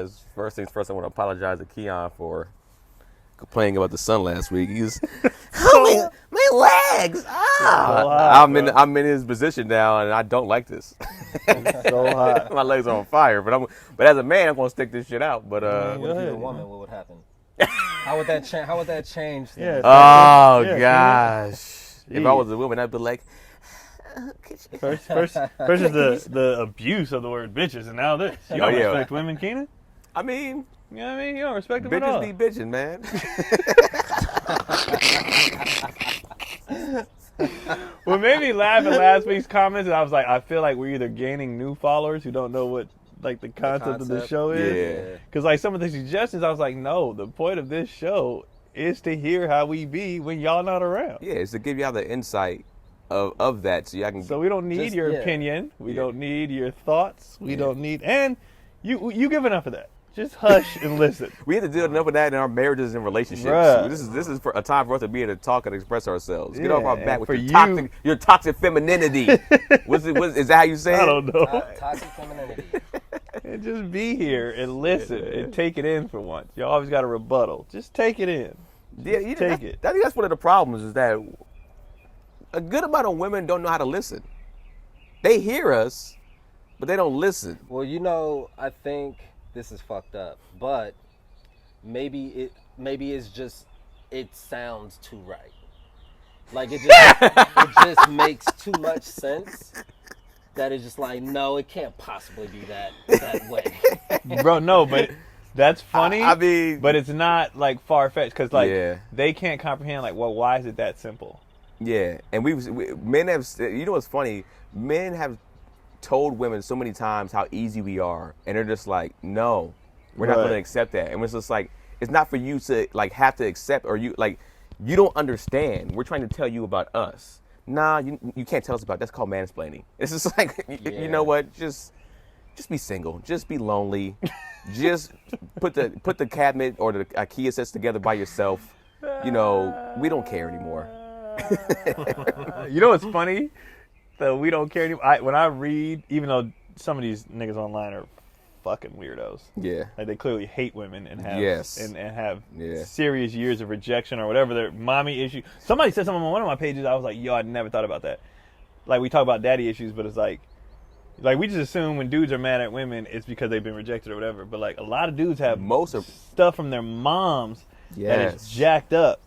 guys. First things first, I want to apologize to Keon for complaining about the sun last week. He's my legs. I'm in his position now, and I don't like this. It's so hot. My legs are on fire. But as a man, I'm gonna stick this shit out. But what if you're a woman? What would happen? How would that change? How would that change? Yeah. Oh Yeah, gosh! If yeah. I was a woman, I'd be like, First is the abuse of the word bitches, and now this. You don't respect women, Keenan? I mean, You know what I mean? You don't respect them at all. bitches be bitching, man. What made me laugh at last week's comments, and I was like, I feel like we're either gaining new followers who don't know what like the concept of the show is. Yeah. Because like some of the suggestions, I was like, no, the point of this show is to hear how we be when y'all not around. Yeah, it's to give y'all the insight of that, so y'all can. So we don't need your opinion. We don't need your thoughts. We don't need, and you give enough of that. Just hush and listen. We have to do enough of that in our marriages and relationships. Bruh. This is for a time for us to be able to talk and express ourselves. Get Yeah, off our back and with for your toxic femininity. Is that how you say it? I don't know. Toxic femininity. And just be here and listen and take it in for once. You always got a rebuttal. Just take it in. Yeah, take it. I think that's one of the problems is that a good amount of women don't know how to listen. They hear us, but they don't listen. Well, I think this is fucked up, but maybe it's just it sounds too right. Like it just makes too much sense that it's just like, no, it can't possibly be that way. Bro, no, but that's funny. I mean, but it's not like far fetched because like Yeah. they can't comprehend like, well, why is it that simple? Yeah, and men have, what's funny? Men have told women so many times how easy we are, and they're just like, no, we're not going to accept that. And it's just like, it's not for you to like have to accept, or you don't understand. We're trying to tell you about us. Nah, you can't tell us about. That's called mansplaining. It's just like, you know what? Just be single. Just be lonely. Just put the cabinet or the IKEA sets together by yourself. We don't care anymore. You know what's funny? That we don't care anymore. When I read, even though some of these niggas online are fucking weirdos. Yeah. Like they clearly hate women and have and have serious years of rejection or whatever their mommy issue. Somebody said something on one of my pages. I was like, yo, I never thought about that. Like we talk about daddy issues, but it's like we just assume when dudes are mad at women, it's because they've been rejected or whatever. But like a lot of dudes have stuff from their moms that is jacked up.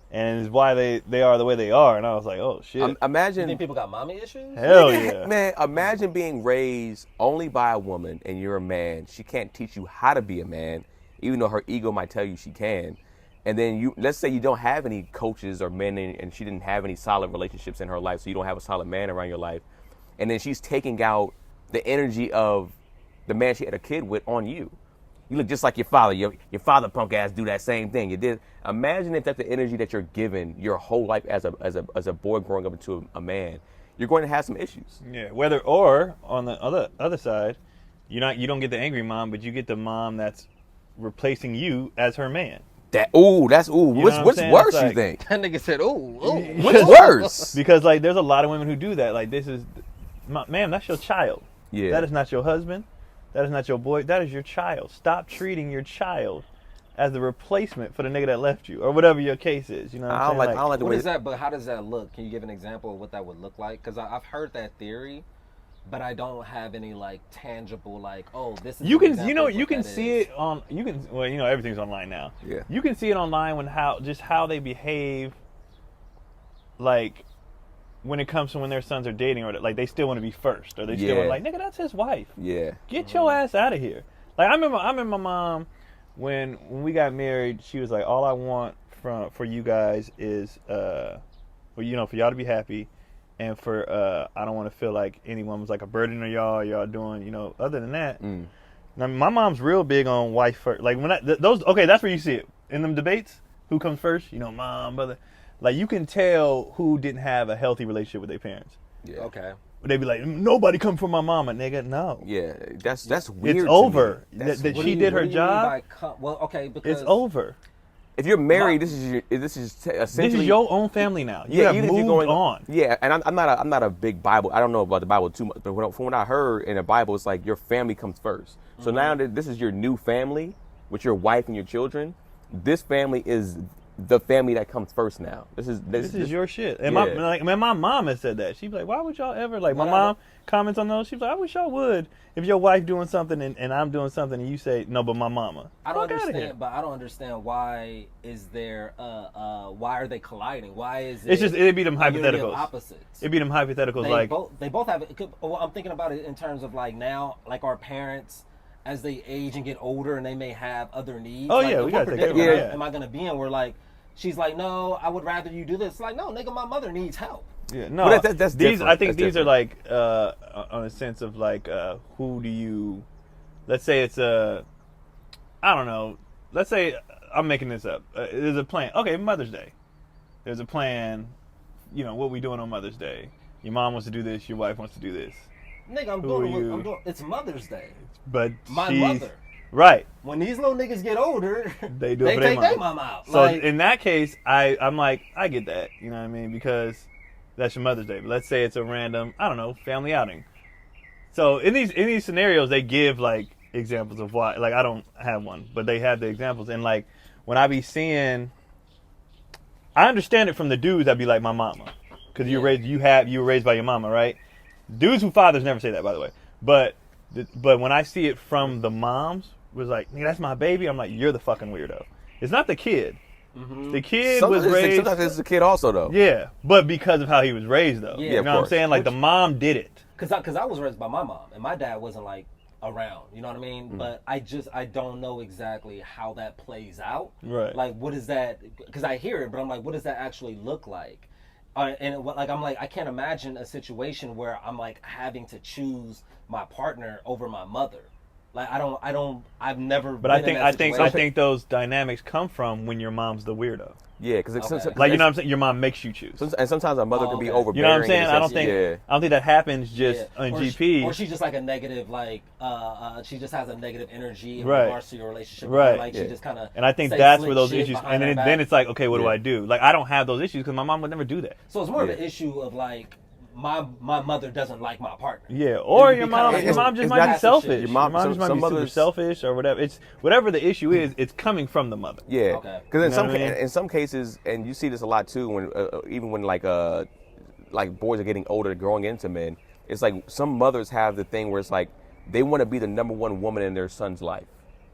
And it's why they are the way they are. And I was like, oh, shit. Imagine. You think people got mommy issues? Hell yeah. Man, imagine being raised only by a woman and you're a man. She can't teach you how to be a man, even though her ego might tell you she can. And then let's say you don't have any coaches or men and she didn't have any solid relationships in her life, so you don't have a solid man around your life. And then she's taking out the energy of the man she had a kid with on you. You look just like your father. Your father punk ass do that same thing. You did. Imagine if that's the energy that you're given your whole life as a boy growing up into a man. You're going to have some issues. Yeah. Or on the other side, you don't get the angry mom, but you get the mom that's replacing you as her man. What's worse? Like, you think? That nigga said, what's worse? Because like there's a lot of women who do that. Like ma'am, that's your child. Yeah. That is not your husband. That is not your boy. That is your child. Stop treating your child as the replacement for the nigga that left you, or whatever your case is. You know what I'm saying? I don't like the what way. Is that? But how does that look? Can you give an example of what that would look like? Because I've heard that theory, but I don't have any like tangible this is. You can see it on everything's online now. Yeah. You can see it online when how they behave. Like when it comes to when their sons are dating, or like they still want to be first, or they still want nigga, that's his wife. Yeah. Get your ass out of here. Like I remember my mom when we got married, she was like, all I want for you guys is for y'all to be happy, and for I don't want to feel like anyone was like a burden on y'all doing, other than that. Now my mom's real big on wife first. Like when that's where you see it in them debates. Who comes first? Mom, brother. Like, you can tell who didn't have a healthy relationship with their parents. Yeah. Okay. But they'd be like, nobody come from my mama, nigga. No. Yeah, that's weird. It's over. That she did her job. Well, okay, because it's over. if you're married, this is essentially This is your own family now. You have even if moved you're going on. Yeah, and I'm not a big Bible. I don't know about the Bible too much, but from what I heard in the Bible, it's like your family comes first. So now that this is your new family with your wife and your children, this family is the family that comes first now. This is your shit. And Yeah. my mom has said that. She'd be like, why would y'all ever, like, my Whatever. mom comments on those. She's like, I wish y'all would. If your wife doing something and I'm doing something and you say, no, but my mama. I don't Fuck outta here. understand, but I don't understand why is there why are they colliding? Why is It's just, it'd be them a unity of hypotheticals. opposites? It'd be them hypotheticals They like, both have it. Well, I'm thinking about it in terms of like now, like our parents, as they age and get older, and they may have other needs. Oh, like, yeah, we what gotta take predicament care of that. am I going to be in? Where like she's like, no, I would rather you do this. It's like, no, nigga, my mother needs help. yeah, no, Well, that's these. different. I think That's these different. are like on a sense of like who do you? Let's say it's I don't know. Let's say I'm making this up. There's a plan. Okay, Mother's Day. There's a plan. You know what we doing on Mother's Day. Your mom wants to do this. Your wife wants to do this. Nigga, I'm Who doing. are What, you? I'm doing. It's Mother's Day. But My she's, mother. right? When these little niggas get older, They do it for their take mama. their mama out. So like, in that case, I'm like, I get that. You know what I mean? Because that's your Mother's Day. But let's say it's a random, I don't know, family outing. So in these scenarios, they give like examples of why. Like I don't have one, but they have the examples. And like when I be seeing, I understand it from the dudes that be like my mama, because you were raised by your mama, right? Dudes who fathers never say that, by the way. But when I see it from the moms, was like, nigga, that's my baby. I'm like, you're the fucking weirdo. It's not the kid. The kid was raised. Sometimes it's the kid also though. Yeah, but because of how he was raised, though. Yeah, You of know what I'm course. saying? Like the mom did it. Cause I was raised by my mom, and my dad wasn't like around. You know what I mean? But I don't know exactly how that plays out. Right. Like, what is that? Because I hear it, but I'm like, what does that actually look like? I'm like, I can't imagine a situation where I'm like having to choose my partner over my mother. Like, I've never. But been I in that situation. think those dynamics come from when your mom's the weirdo. Yeah, because Okay. Like you know what I'm saying? Your mom makes you choose. and sometimes a mother can be okay. overbearing. You know what I'm saying? in the I don't sense- think I don't think that happens just on or GP. or she's just like a negative, like she just has a negative energy in Right. regards to your relationship. Right. Like Yeah. she just kind of. And I think that's where those issues. And then it's like, okay, what do Yeah. I do? Like I don't have those issues because my mom would never do that. So it's more of an Yeah. issue of like my mother doesn't like my partner. Yeah, or It your becomes- mom. it's- Your mom just it's might not be that selfish. shit. Your mom- just some might be super mothers- selfish or whatever. It's whatever the issue is. It's coming from the mother. Yeah, Okay. because You know what I mean? in some cases, and you see this a lot too, when even when like boys are getting older, growing into men, it's like some mothers have the thing where it's like they want to be the number one woman in their son's life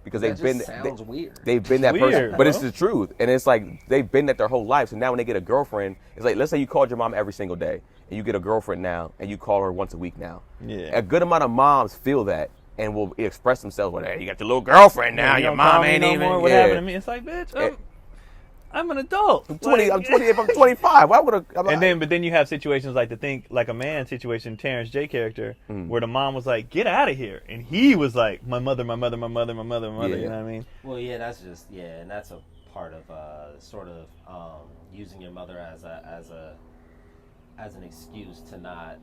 because That they've been just sounds weird. they've been that person, Weird, but it's bro. the truth, and it's like they've been that their whole life. So now when they get a girlfriend, it's like let's say you called your mom every single day, and you get a girlfriend now, and you call her once a week now. Yeah. A good amount of moms feel that and will express themselves. Well, hey, you got your little girlfriend now. You Your don't call mom me ain't no even. more. What yeah. happened to me? It's like, bitch, I'm an adult. I'm 20. Like- I'm 20. If I'm 25, why would I? But then you have situations like a man situation, Terrence J character, Mm. where the mom was like, "Get out of here," and he was like, "My mother, my mother, my mother, my mother, my mother." Yeah. You know what I mean? Well, yeah, that's just and that's a part of sort of using your mother as an excuse to not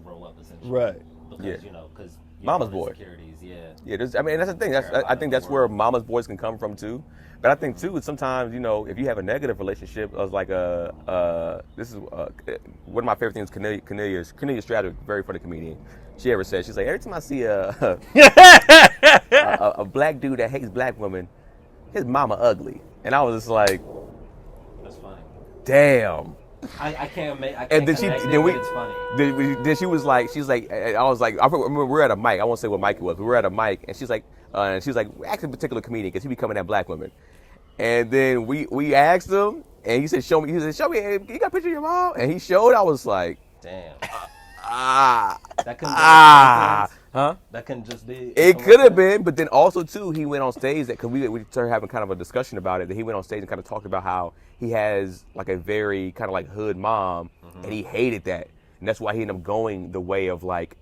grow up essentially. Right. Because Yeah. because Mama's boy. insecurities, yeah. Yeah, I mean that's the thing. I think that's where mama's boys can come from too. But I think too, sometimes if you have a negative relationship, it's like this is one of my favorite things. Cornelia Stradwick, very funny comedian. She ever said, she's like, every time I see a black dude that hates black women, his mama ugly, and I was just like, That's funny. damn. I can't make. I can't And then connect it, then but it's funny. then she was like, I was like, I remember we were at a mic. I won't say what mic it was. We were at a mic, and she's like, ask a particular comedian because he be coming at black women. And then we asked him, and he said, show me. He said, show me. Hey, you got a picture of your mom? And he showed. I was like, Damn. ah, That couldn't ah, huh? That couldn't just be. It could have been, but then also too, he went on stage because we started having kind of a discussion about it. That he went on stage and kind of talked about how he has like a very kind of like hood mom, and he hated that, and that's why he ended up going the way of like,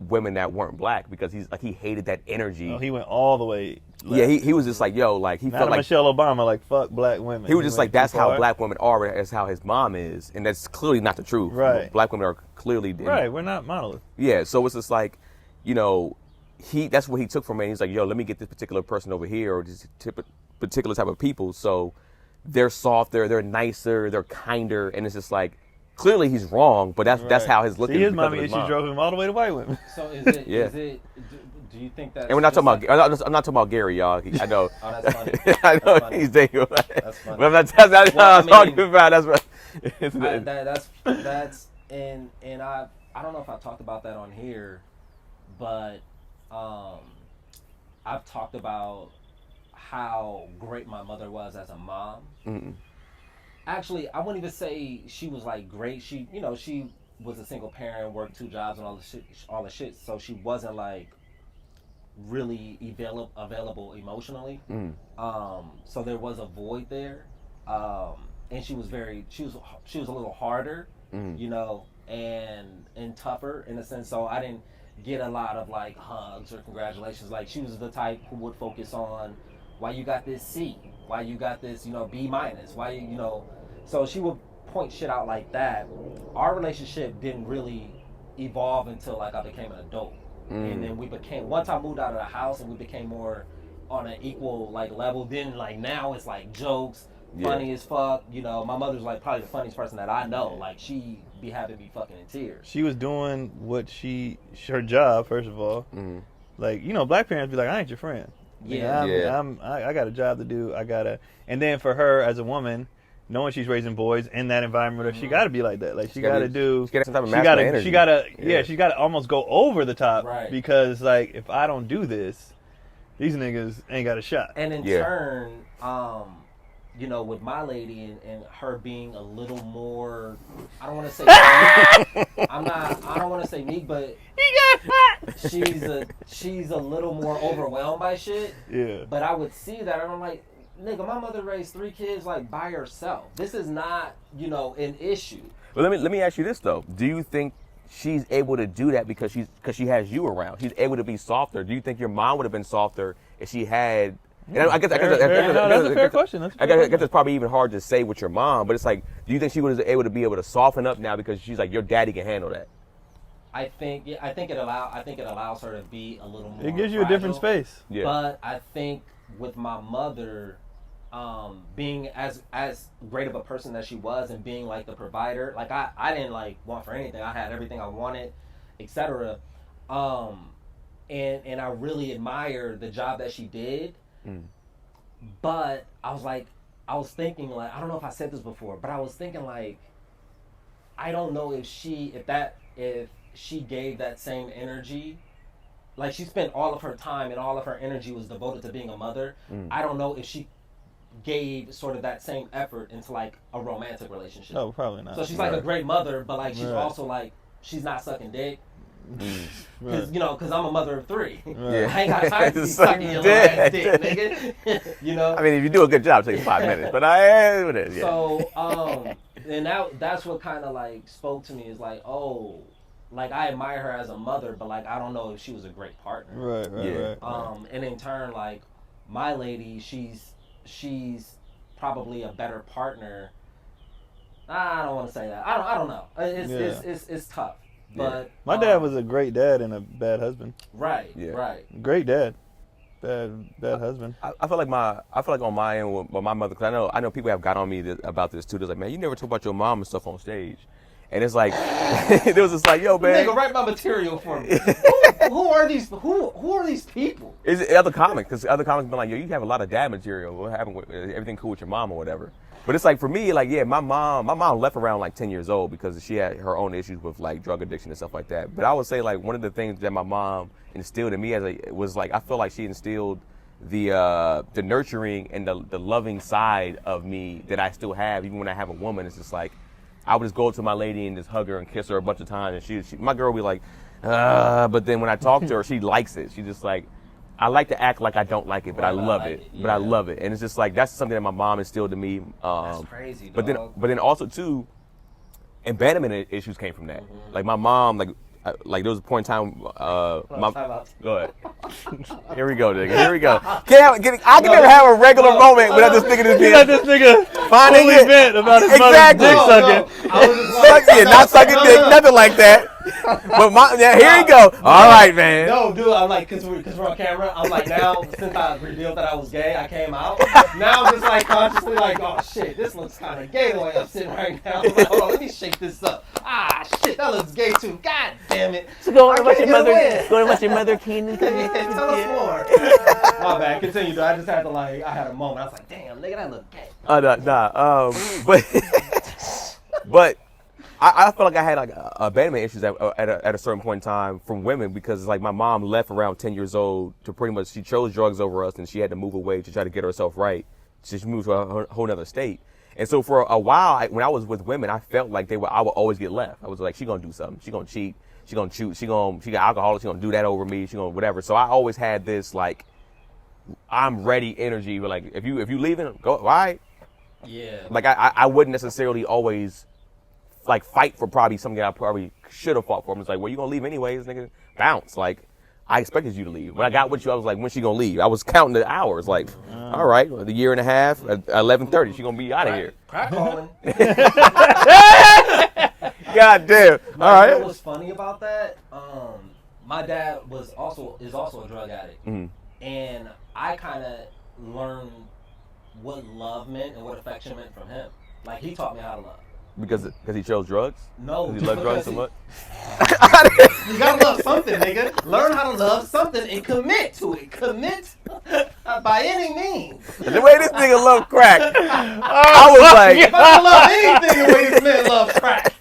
women that weren't black because he hated that energy. Oh, he went all the way. Left. Yeah, he was just like, yo, like he Not felt like Michelle Obama, like fuck black women. he was just went like that's too how far. black women are, as how his mom is, and that's clearly not the truth. Right. Black women are clearly Right, we're not monolith. Yeah, so it's just like, that's what he took from it. He's like, yo, let me get this particular person over here, or this particular type of people. So they're softer, they're nicer, they're kinder, and it's just like clearly he's wrong, but that's how his look is. His because mommy of his issues mom. drove him all the way to white women. So is it? Yeah. Do you think that? And we're not talking about. I'm not talking about Gary, y'all. I know. Oh, that's funny. I know That's funny. he's dating. That's funny. But that's what Well, I I'm talking mean, about. That's what. That's and I don't know if I talked about that on here, but I've talked about how great my mother was as a mom. Mm-mm. Actually, I wouldn't even say she was like great. She was a single parent, worked 2 jobs and all the shit. So she wasn't like really available emotionally. Mm. So there was a void there. And she was a little harder, and tougher in a sense. So I didn't get a lot of like hugs or congratulations. Like she was the type who would focus on why you got this C, why you got this, B minus, why so she would point shit out like that. Our relationship didn't really evolve until like I became an adult. And then once I moved out of the house and we became more on an equal like level, then like now it's like jokes, funny as fuck. My mother's like probably the funniest person that I know. Like she be having me fucking in tears. She was doing her job, first of all. Mm. Like, black parents be like, I ain't your friend. Yeah. I got a job to do. And then for her as a woman, knowing she's raising boys in that environment, she got to be like that. Like she got to do. She got some type of masculine energy. She got to. She got to almost go over the top. Right. Because like if I don't do this, these niggas ain't got a shot. And in turn, with my lady and her being a little more, I don't want to say I don't want to say meek, but she's a little more overwhelmed by shit. Yeah. But I would see that and I'm like, nigga, my mother raised 3 kids like by herself. This is not, an issue. Well, let me ask you this though. Do you think she's able to do that because she has you around? She's able to be softer. Do you think your mom would have been softer if she had? And I guess that's a fair question. I guess it's probably even hard to say with your mom, but it's like, do you think she was able to soften up now because she's like, your daddy can handle that? I think it allows her to be a little more. It gives you a different space. Yeah. But I think with my mother, being as great of a person that she was and being like the provider, like I didn't like want for anything. I had everything I wanted, etc. And I really admire the job that she did. But I was thinking like, I don't know if I said this before, but I was thinking like, I don't know if she gave that same energy. Like she spent all of her time and all of her energy was devoted to being a mother. I don't know if she gave sort of that same effort into like a romantic relationship. No, probably not. So she's like a great mother, but like she's also like, she's not sucking dick. Because I'm a mother of 3. Yeah. I ain't got time to be sucking your little ass dick, nigga. I mean, if you do a good job, it takes 5 minutes. But it is. Yeah. So, and that's what kind of like spoke to me is like, oh, like I admire her as a mother, but like I don't know if she was a great partner. Right. And in turn, like my lady, she's probably a better partner. I don't want to say that. I don't know. It's tough. But my dad was a great dad and a bad husband. Right. Yeah. Right. Great dad, bad husband. I feel like on my end with my mother, because I know people have got on me about this too. They're like, man, you never talk about your mom and stuff on stage, and it's like, it was just like, yo, man, nigga, write my material for me. Who are these? Who are these people? It's other comics, because other comics been like, yo, you have a lot of dad material. What happened with everything cool with your mom or whatever? But it's like for me, like, yeah, my mom left around like 10 years old because she had her own issues with like drug addiction and stuff like that. But I would say like one of the things that my mom instilled in me was like, I feel like she instilled the nurturing and the loving side of me that I still have, even when I have a woman. It's just like, I would just go to my lady and just hug her and kiss her a bunch of times, and she my girl would be like, but then when I talk to her, she likes it. She just like, I like to act like I don't like it, but I love it. But I love it, and it's just like that's something that my mom instilled in me. That's crazy, dog. But then also too, abandonment issues came from that. Like my mom, like there was a point in time. Go ahead. Here we go, nigga. Here we go. I can never have a regular moment without this nigga just being. Let this nigga finding fully it vent about his exactly. mother's dick sucking. I was just like, Not sucking dick, nothing like that. But here you go. All right, man. No, dude, I'm like, cause we're on camera. I'm like, now since I revealed that I was gay, I came out. Now I'm just like consciously like, oh shit, this looks kind of gay the way I'm sitting right now. I'm like, hold on, let me shake this up. Ah, shit, that looks gay too. God damn it. So go and watch your mother, Keenan. Tell us more. My bad. Continue, dude. I just had to I had a moment. I was like, damn, nigga, that look gay. But I felt like I had like abandonment issues at a certain point in time from women because like my mom left around 10 years old to pretty much she chose drugs over us and she had to move away to try to get herself right. So she moved to a whole other state. And so for a while, when I was with women, I felt like I would always get left. I was like, she gonna do something. She gonna cheat. She gonna shoot. She got alcoholic. She gonna do that over me. She gonna whatever. So I always had this like, I'm ready energy. But like, if you leaving, go. All right. Yeah. Like I wouldn't necessarily always like fight for probably something that I probably should have fought for. It's like, well, you gonna leave anyways, nigga. Bounce. Like, I expected you to leave. When I got with you, I was like, when's she gonna leave? I was counting the hours. Like, all right, the year and a half, at 11:30, she gonna be out of here. Crack calling. God damn. All right. You know what's funny about that? My dad is also a drug addict, and I kind of learned what love meant and what affection meant from him. Like he taught me how to love. Because he chose drugs? No. Because he loved drugs so much? You gotta love something, nigga. Learn how to love something and commit to it. Commit by any means. The way this nigga loved crack, I was like, if I don't love anything the way this man loves crack.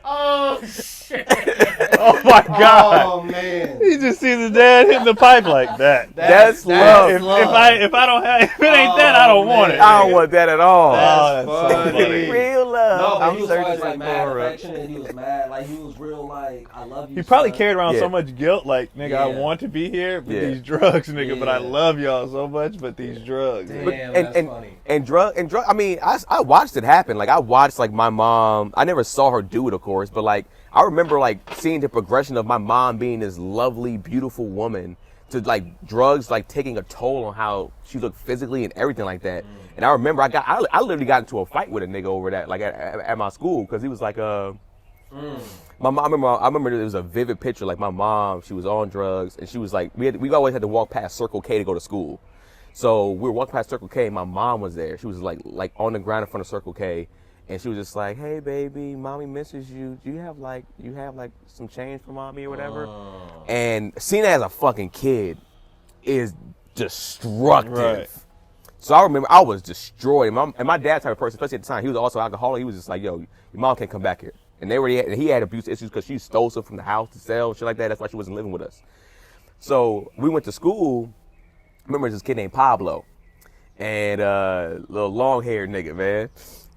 Oh shit! Oh my God! Oh man! He just sees his dad hitting the pipe like that. That's love. If I don't have, if it ain't that, I don't want it. I don't want that at all. That's funny. so funny. Real love. No, but I'm he was searching always like mad for affectionate. He was mad, like he was real, like I love you. He probably son. carried around Yeah. so much guilt, like nigga, I Yeah. want to be here, but Yeah. these drugs, nigga. But I Yeah. love y'all so much, but these drugs. Damn, and, that's and, funny. and drug. I mean, I watched it happen. Like I watched like my mom. I never saw her do it, of course, but like I remember like seeing the progression of my mom being this lovely, beautiful woman to like drugs like taking a toll on how she looked physically and everything like that. And I remember I literally got into a fight with a nigga over that like at my school because he was like my mom. I remember there was a vivid picture like my mom. She was on drugs and she was like we always had to walk past Circle K to go to school. So we were walking past Circle K. My mom was there. She was like on the ground in front of Circle K, and she was just like, "Hey, baby, mommy misses you. Do you have like some change for mommy or whatever?" And seeing it as a fucking kid is destructive. Right. So I remember I was destroyed. And my dad's type of person, especially at the time, he was also alcoholic. He was just like, "Yo, your mom can't come back here." And he had abuse issues because she stole stuff from the house to sell shit like that. That's why she wasn't living with us. So we went to school. I remember this kid named Pablo, and little long-haired nigga, man.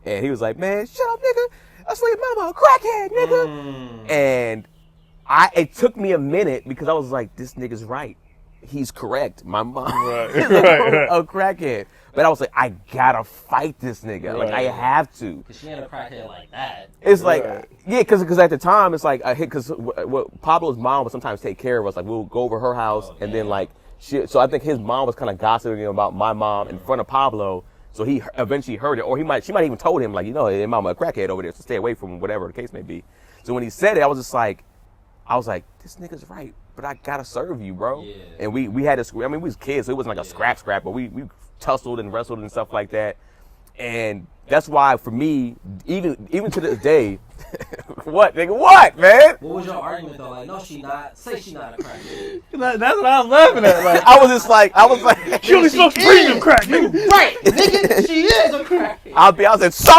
And he was like, "Man, shut up, nigga. I swear your mama a crackhead, nigga." And it took me a minute because I was like, this nigga's right. He's correct. My mom is a crackhead. But I was like, I gotta fight this nigga. Like, I have to. Cause she ain't a crackhead like that. It's like, yeah, because at the time, it's like, because Pablo's mom would sometimes take care of us. Like, we'll go over her house, and then, like, so I think his mom was kind of gossiping about my mom in front of Pablo. So he eventually heard it, or she might even told him, like, your mama a crackhead over there, so stay away from whatever the case may be. So when he said it, I was like, this nigga's right, but I gotta serve you, bro. Yeah. And we had to, I mean, we was kids, so it wasn't like a scrap, but we tussled and wrestled and stuff like that. And that's why, for me, even to this day, what, nigga, what, man? What was your argument though? Like, no, she not. Say she not a crackhead. That's what I'm laughing at. Like, I was like, she only smokes premium crack. You right, nigga. She is a crackhead. I said, so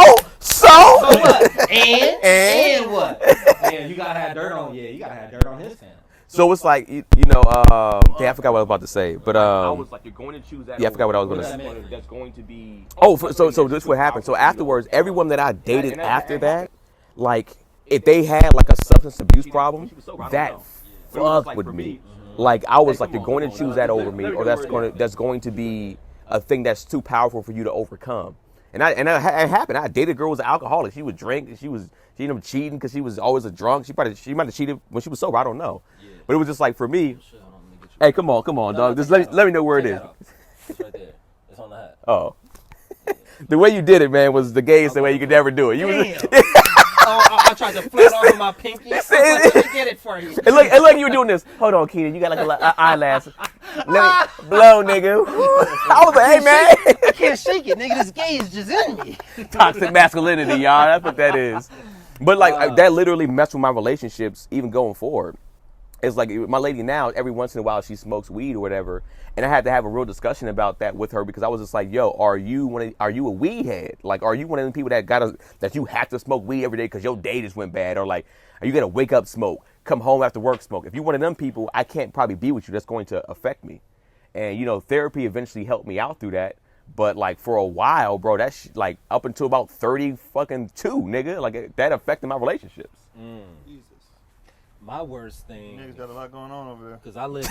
So what? And what? Yeah, you gotta have dirt on. Yeah, you gotta have dirt on his family. So it's like, damn, I forgot what I was about to say, but I was like, you're going to choose that. yeah, I forgot what I was going to What say. does that mean? That's going to be. Oh, so this is what happened. So afterwards, everyone that I dated after that, like, if they had like a substance abuse problem, that fucked with me. Like, I was like, you're going to choose that over me, or that's going to be a thing that's too powerful for you to overcome. And it happened. I dated a girl who was an alcoholic. She would drink. She ended up cheating because she was always a drunk. She might have cheated when she was sober. I don't know. But it was just like, for me. Hey, come on, dog. Just let me know where it is. It's right there. It's on the hat. Oh. The way you did it, man, was the gayest way you could ever do it. You was, I tried to flip off with my pinky. Let me get it for you. and look, you were doing this. Hold on, Keenan, you got like a eyelash. Let me blow, nigga. I was like, hey, man. I can't shake it, nigga. This gay is just in me. Toxic masculinity, y'all. That's what that is. But like that literally messed with my relationships, even going forward. It's like my lady now, every once in a while she smokes weed or whatever, and I had to have a real discussion about that with her because I was just like, yo, are you a weed head? Like, are you one of the people that you have to smoke weed every day because your day just went bad? Or like, are you gonna wake up smoke, come home after work smoke? If you're one of them people, I can't probably be with you. That's going to affect me. And therapy eventually helped me out through that. But like for a while, bro, that's like up until about 32, nigga, like that affected my relationships. Jesus. My worst thing. Niggas got a lot going on over there. Because I lived.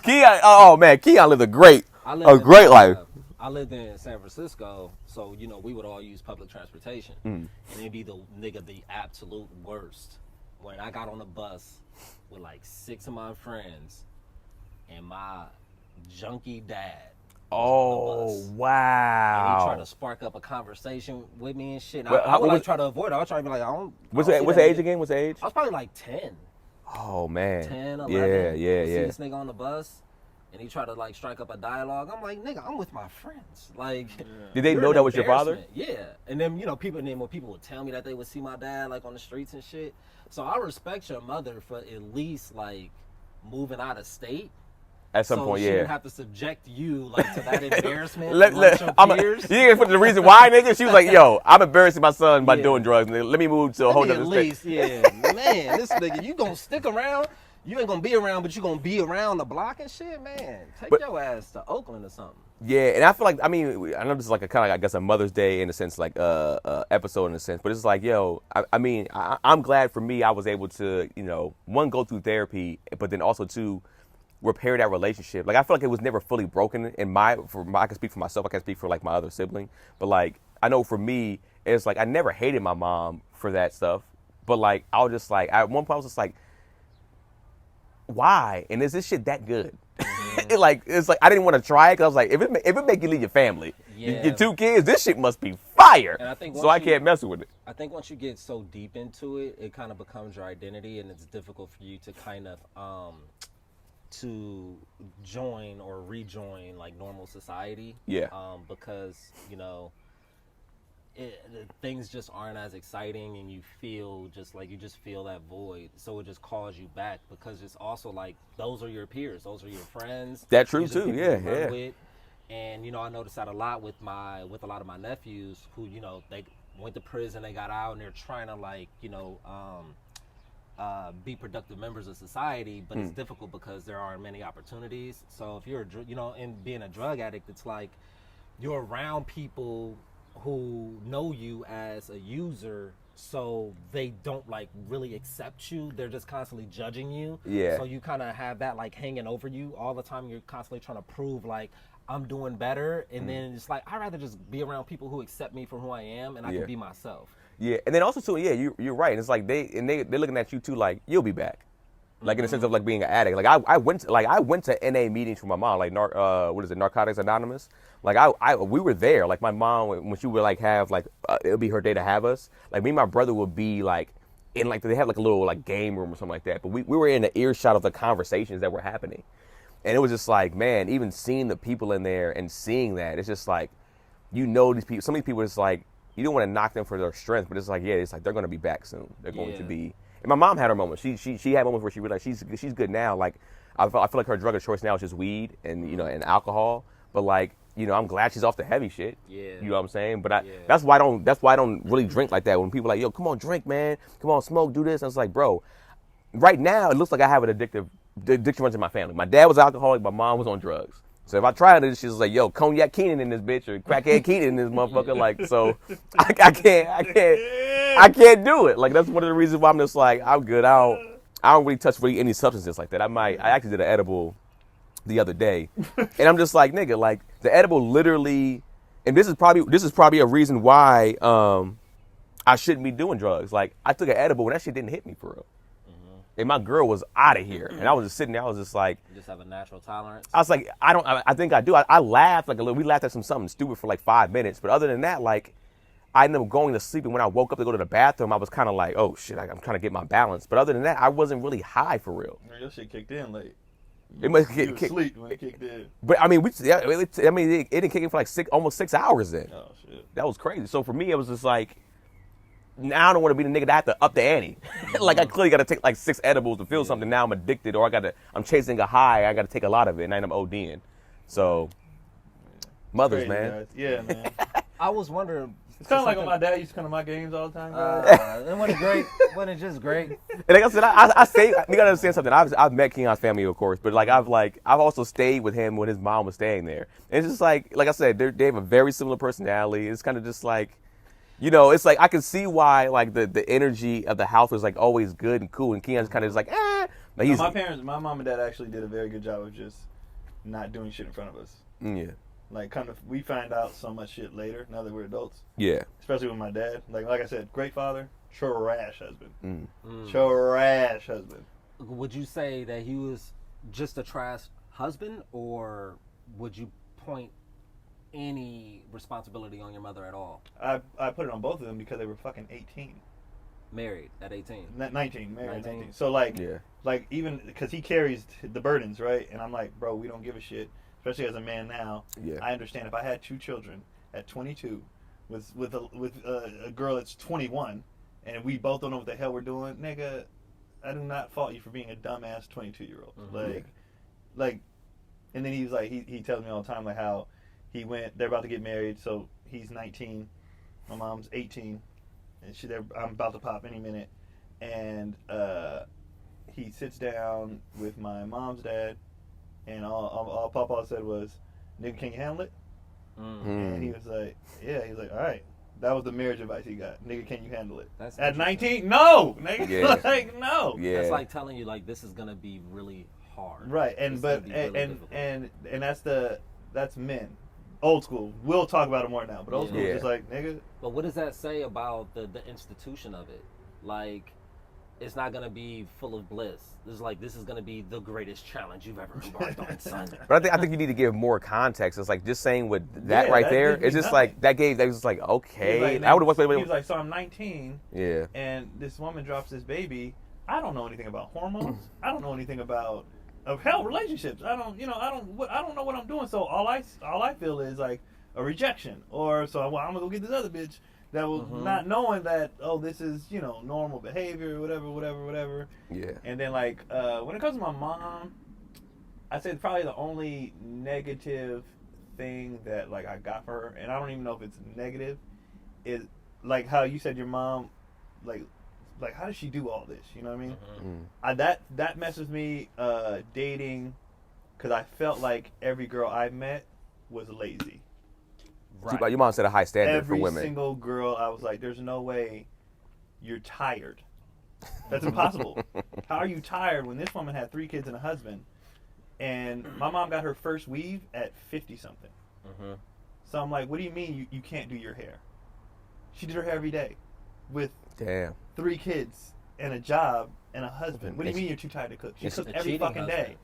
Keon, oh man, Keon lived a great life. I lived in San Francisco, so we would all use public transportation, and it'd be the absolute worst when I got on the bus with like 6 of my friends and my junkie dad. Oh And he wow! tried to spark up a conversation with me and shit. And Well, I would what was- try to avoid it. I was trying to be like, I don't. What's I don't the see that age nigga. again? What's the age? I was probably like 10. Oh man. 10, 11. Yeah. See this nigga on the bus, and he tried to like strike up a dialogue. I'm like, nigga, I'm with my friends. Like, Did they you're know an that was your father? embarrassment. Yeah. And then when people would tell me that they would see my dad like on the streets and shit. So I respect your mother for at least like moving out of state. At some so point, she yeah. didn't have to subject you like to that embarrassment. You didn't put the reason why, nigga. She was like, "Yo, I'm embarrassing my son by doing drugs. Nigga. Let me move to a whole other state." Man, this nigga, you gonna stick around? You ain't gonna be around, but you gonna be around the block and shit, man. Take your ass to Oakland or something. Yeah, and I feel like I know this is like a kind of I guess a Mother's Day in a sense, like episode in a sense, but it's like, yo, I'm glad for me I was able to one go through therapy, but then also two repair that relationship. Like I feel like it was never fully broken I can speak for myself, I can't speak for like my other sibling, but like I know for me it's like I never hated my mom for that stuff, but like I was just like at one point I was just like, why? And is this shit that good? It's like I didn't want to try it because I was like, if it make you leave your family, your 2 kids, this shit must be fire. And I think so I can't mess with it. I think once you get so deep into it, it kind of becomes your identity, and it's difficult for you to kind of to join or rejoin like normal society. Yeah. Because things just aren't as exciting, and you just feel that void. So it just calls you back because it's also like those are your peers, those are your friends. That's true These are too. people Yeah, you run yeah. with. And I noticed that a lot with a lot of my nephews who they went to prison, they got out, and they're trying to be productive members of society, but it's difficult because there aren't many opportunities. So if you're in being a drug addict, it's like you're around people who know you as a user, so they don't like really accept you. They're just constantly judging you. Yeah. So you kind of have that like hanging over you all the time. You're constantly trying to prove like I'm doing better, and then it's like I'd rather just be around people who accept me for who I am, and I can be myself. Yeah, and then also too, yeah, you're right. And it's like they're looking at you too, like you'll be back, like in the sense of like being an addict. Like I went to NA meetings for my mom, like Narcotics Anonymous. Like we were there. Like my mom, when she would like have like it would be her day to have us. Like me and my brother would be like in like they have like a little like game room or something like that. But we were in the earshot of the conversations that were happening, and it was just like, man, even seeing the people in there and seeing that, it's just like these people. Some of these people, it's like. You don't want to knock them for their strength, but it's like they're going to be back soon. They're going to be. And my mom had her moments. She had moments where she realized she's good now. Like I feel like her drug of choice now is just weed and and alcohol. But like I'm glad she's off the heavy shit. Yeah. You know what I'm saying? But that's why I don't really drink like that. When people are like, yo, come on, drink, man. Come on, smoke, do this. I was like, bro, right now it looks like I have an addiction runs in my family. My dad was alcoholic. My mom was on drugs. So if I tried it, she's like, yo, Cognac Keenan in this bitch or Crackhead Keenan in this motherfucker. Like, so I can't do it. Like, that's one of the reasons why I'm just like, I'm good. I don't really touch any substances like that. I actually did an edible the other day. And I'm just like, nigga, like the edible literally, and this is probably a reason why I shouldn't be doing drugs. Like I took an edible and that shit didn't hit me for real. and my girl was out of here. And I was just sitting there. I was just like, You just have a natural tolerance. I was like, I think I do. I laughed like a little. We laughed at something stupid for like 5 minutes. But other than that, like, I ended up going to sleep. And when I woke up to go to the bathroom, I was kind of like, oh shit, I'm trying to get my balance. But other than that, I wasn't really high for real. Your shit kicked in late. It must You get was kicked. asleep when it kicked in. But I mean, it didn't kick in for like almost 6 hours then. Oh shit. That was crazy. So for me, it was just like, now I don't want to be the nigga that have to up the ante. Like I clearly got to take like 6 edibles to feel something. Now I'm addicted, or I'm chasing a high. I got to take a lot of it, and then I'm ODing. So mothers, Crazy, man. guys. Yeah, man. I was wondering. It's kind of like when my dad used to come to my games all the time. Guys. It wasn't great. Wasn't it just great? And like I said, I stayed. You gotta understand something. I've met Keon's family, of course, but I've also stayed with him when his mom was staying there. And it's just like I said, they have a very similar personality. It's kind of just like, it's like I can see why like the energy of the house was like always good and cool, and Keon's kind of just like, eh. Like he's, My mom and dad actually did a very good job of just not doing shit in front of us. yeah, Like, kind of, we find out so much shit later now that we're adults. yeah. Especially with my dad. Like I said, great father, trash husband. Mm. Trash husband. Would you say that he was just a trash husband, or would you point any responsibility on your mother at all? I put it on both of them because they were fucking 18. Married at 18. 19, married at 19. 19. So, like, Yeah. like even because he carries the burdens, right? And I'm like, bro, we don't give a shit. Especially as a man now. Yeah. I understand if I had 2 children at 22 with a girl that's 21, and we both don't know what the hell we're doing, nigga, I do not fault you for being a dumbass 22-year-old. Like, and then he's like, he tells me all the time like how they're about to get married, so he's 19, my mom's 18, and I'm about to pop any minute, and he sits down with my mom's dad, and all Papa said was, nigga, can you handle it? And he was like, yeah. He's like, all right. That was the marriage advice he got. Nigga, can you handle it? That's At interesting. 19? No! Nigga, Yeah. like, no. Yeah. That's like telling you like this is gonna be really hard. Right, and It's but gonna be really and difficult. that's men. Old school. We'll talk about it more now, but old school Yeah. is just like, nigga, But what does that say about the institution of it? Like, it's not gonna be full of bliss. This is gonna be the greatest challenge you've ever embarked on, son. But I think you need to give more context. It's like just saying with that Yeah, right that there. gives me It's just nothing. like that was just like, he okay. was like, I would have he was went. like, so I'm 19, Yeah. and this woman drops this baby. I don't know anything about hormones. I don't know anything about relationships. I don't know what I'm doing. So all I feel is like a rejection, or so I'm gonna go get this other bitch that will not knowing that this is normal behavior, whatever. Yeah. And then like when it comes to my mom, I'd say probably the only negative thing that like I got for her, and I don't even know if it's negative, is like how you said your mom, like how does she do all this? You know what I mean? That messes me dating, because I felt like every girl I met was lazy. Right. Your mom set a high standard Every for women. single girl, I was like, there's no way you're tired. That's impossible. How are you tired when this woman had 3 kids and a husband? And my mom got her first weave at 50-something. So I'm like, what do you mean you can't do your hair? She did her hair every day with Damn. 3 kids and a job and a husband. What do you mean you're too tired to cook? She It's cooks a every cheating fucking husband. day.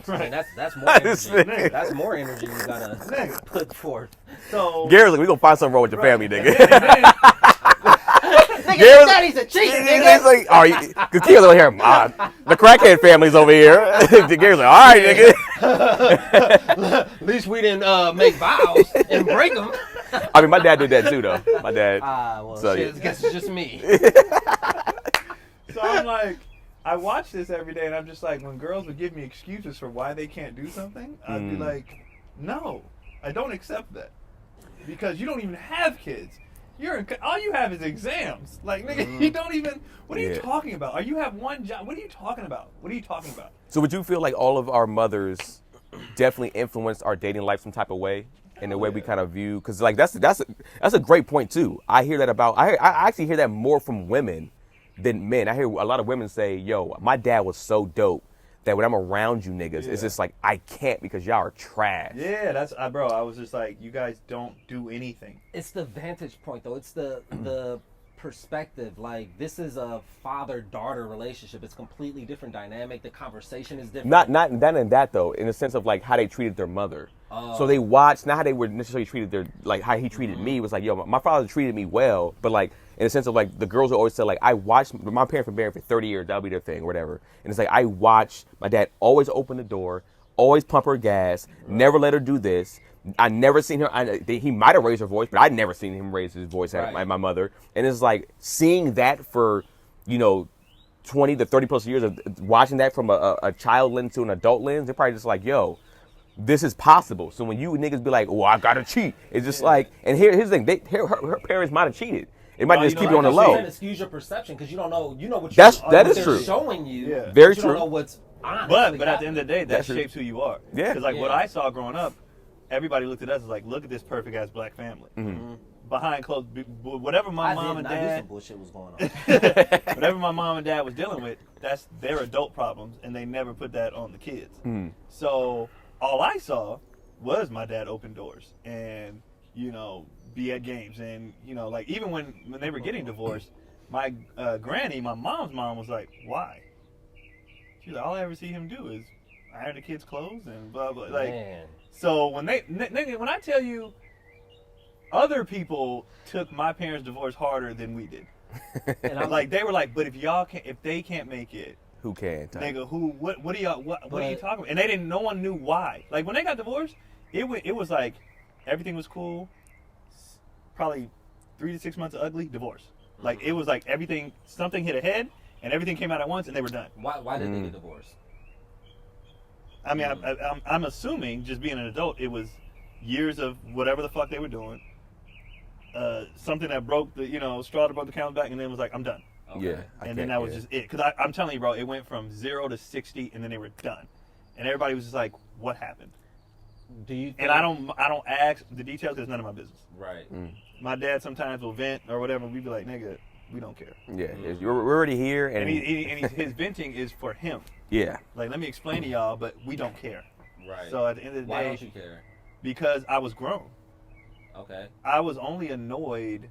I mean, that's more This energy. nigga. That's more energy you gotta Nigga. put forth. So Gary's like, we gonna find something wrong with your family, nigga. Nigga, Gary's- your daddy's a cheat, nigga. He's like, all right, because Gary's over here. The crackhead family's over here. Gary's like, all right, nigga. At least we didn't make vows and break them. I mean, my dad did that too, though. My dad. Well, So, shit, yeah. I guess it's just me. So I'm like, I watch this every day, and I'm just like, when girls would give me excuses for why they can't do something, I'd be like, no, I don't accept that, because you don't even have kids. All you have is exams. Like, nigga, you don't even. What are you Yeah. talking about? You have one job. What are you talking about? So would you feel like all of our mothers definitely influenced our dating life some type of way? In the way we kind of view, because like that's a great point too. I hear that I actually hear that more from women than men. I hear a lot of women say, "Yo, my dad was so dope that when I'm around you niggas, it's just like I can't because y'all are trash." Yeah, that's bro. I was just like, you guys don't do anything. It's the vantage point, though. It's the perspective. Like, this is a father-daughter relationship. It's completely different dynamic. The conversation is different. Not in that though, in the sense of like how they treated their mother. So they watched not how they were necessarily treated their like how he treated me. It was like, yo, my father treated me well, but like in the sense of like the girls would always say like, I watched my parents been married for 30 years, that'll be their thing or whatever. And it's like I watched my dad always open the door, always pump her gas, never let her do this. I never seen her. He might have raised her voice, but I'd never seen him raise his voice at my mother. And it's like seeing that for, 20 to 30 plus years of watching that from a child lens to an adult lens, they're probably just like, yo, this is possible. So when you niggas be like, oh, I gotta cheat, it's just like, and here's the thing, her parents might have cheated. It might just keep it on the low. It skews your perception because you don't know. You know what that is they're true. showing you. Yeah. Very you true. don't know what's honest. But at the end of the day, that That's true. shapes who you are. Yeah. Because like what I saw growing up, everybody looked at us as like, look at this perfect ass black family. Mm-hmm. Behind closed, whatever my mom and I knew dad, some bullshit was going on. whatever my mom and dad was dealing with, that's their adult problems, and they never put that on the kids. So all I saw was my dad open doors and be at games, and like even when they were getting divorced, my granny, my mom's mom, was like, why? She's like, all I ever see him do is iron the kids' clothes and blah blah. Like, Man. so when when I tell you, other people took my parents' divorce harder than we did. And I'm Like they were like, but if they can't make it, Who can? Type. nigga, what are y'all, what are you talking about? And no one knew why. Like when they got divorced, it was like everything was cool. Probably 3 to 6 months of ugly, divorce. Like it was like something hit a head and everything came out at once and they were done. Why did they get divorced? I mean, I'm assuming, just being an adult, it was years of whatever the fuck they were doing. Something that broke the, straw that broke the camel's back, and then was like, I'm done. Okay. Yeah. And then that was just it. Because I'm telling you, bro, it went from 0 to 60, and then they were done. And everybody was just like, what happened? Do you? And I don't ask the details because it's none of my business. Right. My dad sometimes will vent or whatever, and we'd be like, nigga, we don't care. Yeah. We're already here, and His venting is for him. yeah. Like, let me explain to y'all, but we don't care. Right. So at the end of the Why day, don't you care? because I was grown. Okay. I was only annoyed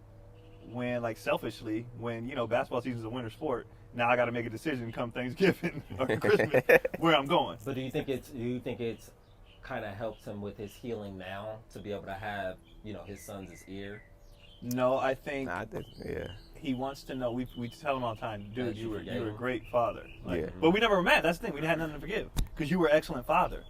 when, like, selfishly, when, basketball season is a winter sport. Now I got to make a decision come Thanksgiving or Christmas where I'm going. But do you think it's kind of helps him with his healing now to be able to have his son's ear? No, I think Yeah. he wants to know. We tell him all the time, dude, That you were you a great father. Like, Yeah. But we never were mad. That's the thing. We had nothing to forgive because you were an excellent father.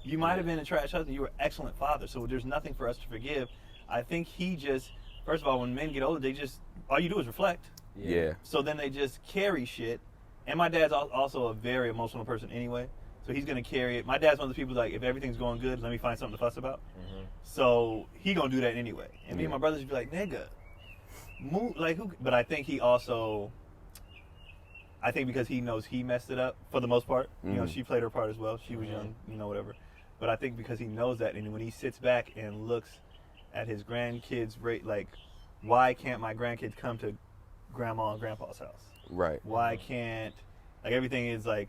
You might have been a trash husband. You were an excellent father. So there's nothing for us to forgive. I think he just, first of all, when men get older, they just, all you do is reflect. Yeah. So then they just carry shit. And my dad's also a very emotional person anyway. So he's going to carry it. My dad's one of the people like, if everything's going good, let me find something to fuss about. So he going to do that anyway. And me and my brothers would be like, nigga, move, like who? But I think he also, because he knows he messed it up for the most part. She played her part as well. She was young, whatever. But I think because he knows that, and when he sits back and looks at his grandkids, like, why can't my grandkids come to grandma and grandpa's house? Right. Why can't, like, everything is like,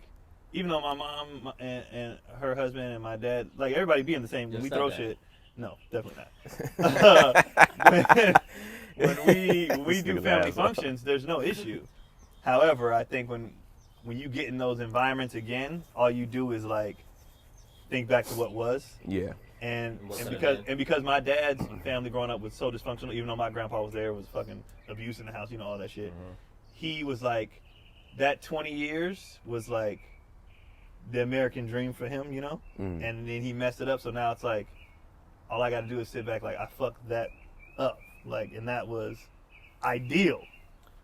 even though my mom and her husband and my dad, like, everybody being the same, when we throw shit. No, definitely not. when we do family functions, there's no issue. However, I think when you get in those environments again, all you do is like think back to what was. Yeah. And because my dad's family growing up was so dysfunctional, even though my grandpa was there, it was fucking abuse in the house, all that shit. He was like, that 20 years was like the American dream for him, and then he messed it up. So now it's like, all I got to do is sit back, like, I fucked that up, like, and that was ideal.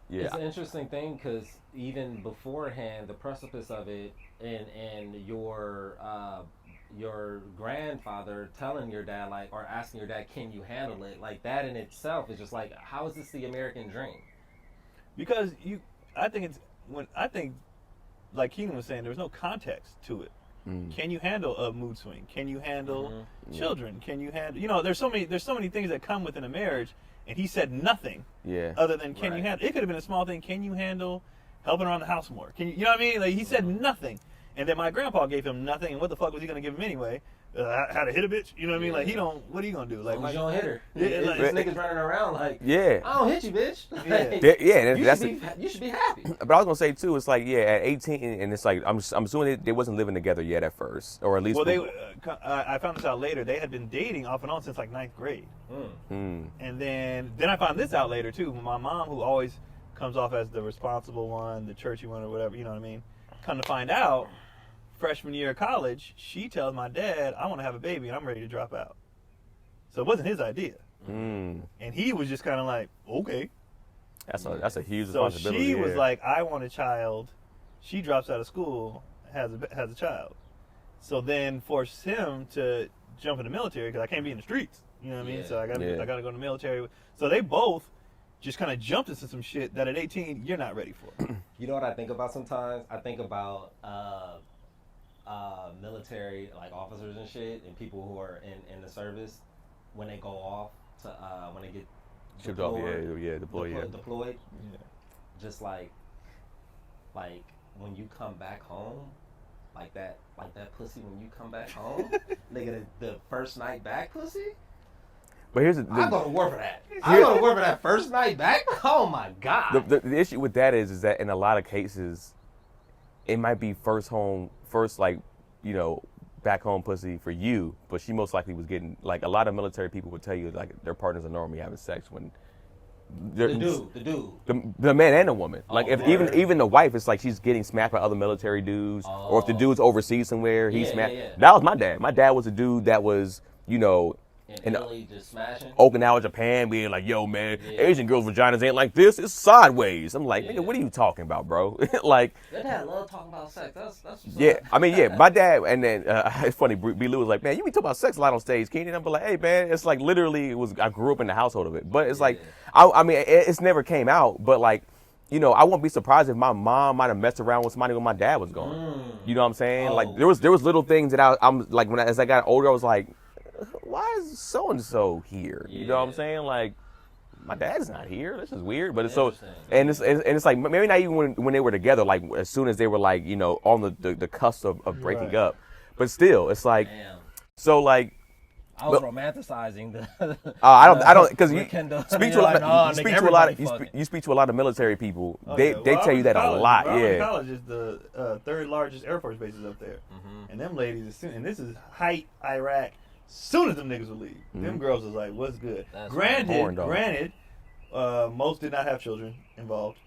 Yeah. It's an interesting thing because even beforehand, the precipice of it, and your grandfather telling your dad, like, or asking your dad, can you handle it? Like, that in itself is just like, how is this the American dream? Because I think like Keenan was saying, there was no context to it. Can you handle a mood swing? Can you handle children? Can you handle, there's so many things that come within a marriage, and he said nothing other than can you handle. It could have been a small thing. Can you handle helping around the house more? Can you know what I mean? Like, he said nothing. And then my grandpa gave him nothing, and what the fuck was he going to give him anyway? how to hit a bitch. You know what I mean? Like he don't. What are you gonna do? Like you don't hit her. Yeah, like- This nigga's running around like, Yeah. I don't hit you, bitch. Like, you should be happy. But I was gonna say too, it's like at 18, and it's like I'm assuming they wasn't living together yet at first, or at least. Well, I found this out later. They had been dating off and on since like 9th grade, and then I found this out later too. My mom, who always comes off as the responsible one, the churchy one, or whatever, you know what I mean. Come to find out, freshman year of college, she tells my dad, "I want to have a baby, and I'm ready to drop out." So it wasn't his idea, and he was just kind of like, "Okay." That's a huge So responsibility. she was like, "I want a child." She drops out of school, has a child. So then forced him to jump in the military because I can't be in the streets. You know what I mean? So I got to go in the military. So they both just kind of jumped into some shit that at 18 you're not ready for. You know what I think about sometimes? I think about military like officers and shit, and people who are in the service when they go off to when they get shipped off. Deployed. Deployed. Yeah. Just like when you come back home, like that pussy when you come back home, nigga, the first night back pussy. But here's I go to war for that. I go to war for that first night back. Oh my god. The issue with that is that in a lot of cases, it might be first like, you know, back home pussy for you, but she most likely was getting, like, a lot of military people would tell you like their partners are normally having sex when the dude, the man and the woman. Like if word. even the wife, it's like she's getting smacked by other military dudes, or if the dude's overseas somewhere, he's smacked. Yeah. That was my dad. My dad was a dude that was, you know, in Italy, just smashing. Okinawa, Japan, being like, yo, man, Asian girls' vaginas ain't like this. It's sideways. I'm like, nigga, what are you talking about, bro? Like, your dad love talking about sex. That's yeah. I mean, yeah, my dad, and then it's funny, B. Lou was like, man, you be talking about sex a lot on stage, Keenan. I'm like, hey, man, it's like literally, I grew up in the household of it. But it's like, I mean, it's never came out, but like, you know, I wouldn't be surprised if my mom might have messed around with somebody when my dad was gone. You know what I'm saying? Like, there was little things that I'm like, as I got older, I was like, why is so and so here? You know what I'm saying? Like, my dad's not here. This is weird. But it's so, and it's like maybe not even when they were together. Like as soon as they were like, you know, on the cusp of breaking up. But still, it's like, so like. I was romanticizing the. I don't because you speak to a lot of military people. They tell you that a lot. College is the third largest Air Force bases up there, and them ladies, and this is height Iraq. Soon as them niggas would leave, them girls was like, "What's good?" Granted, most did not have children involved.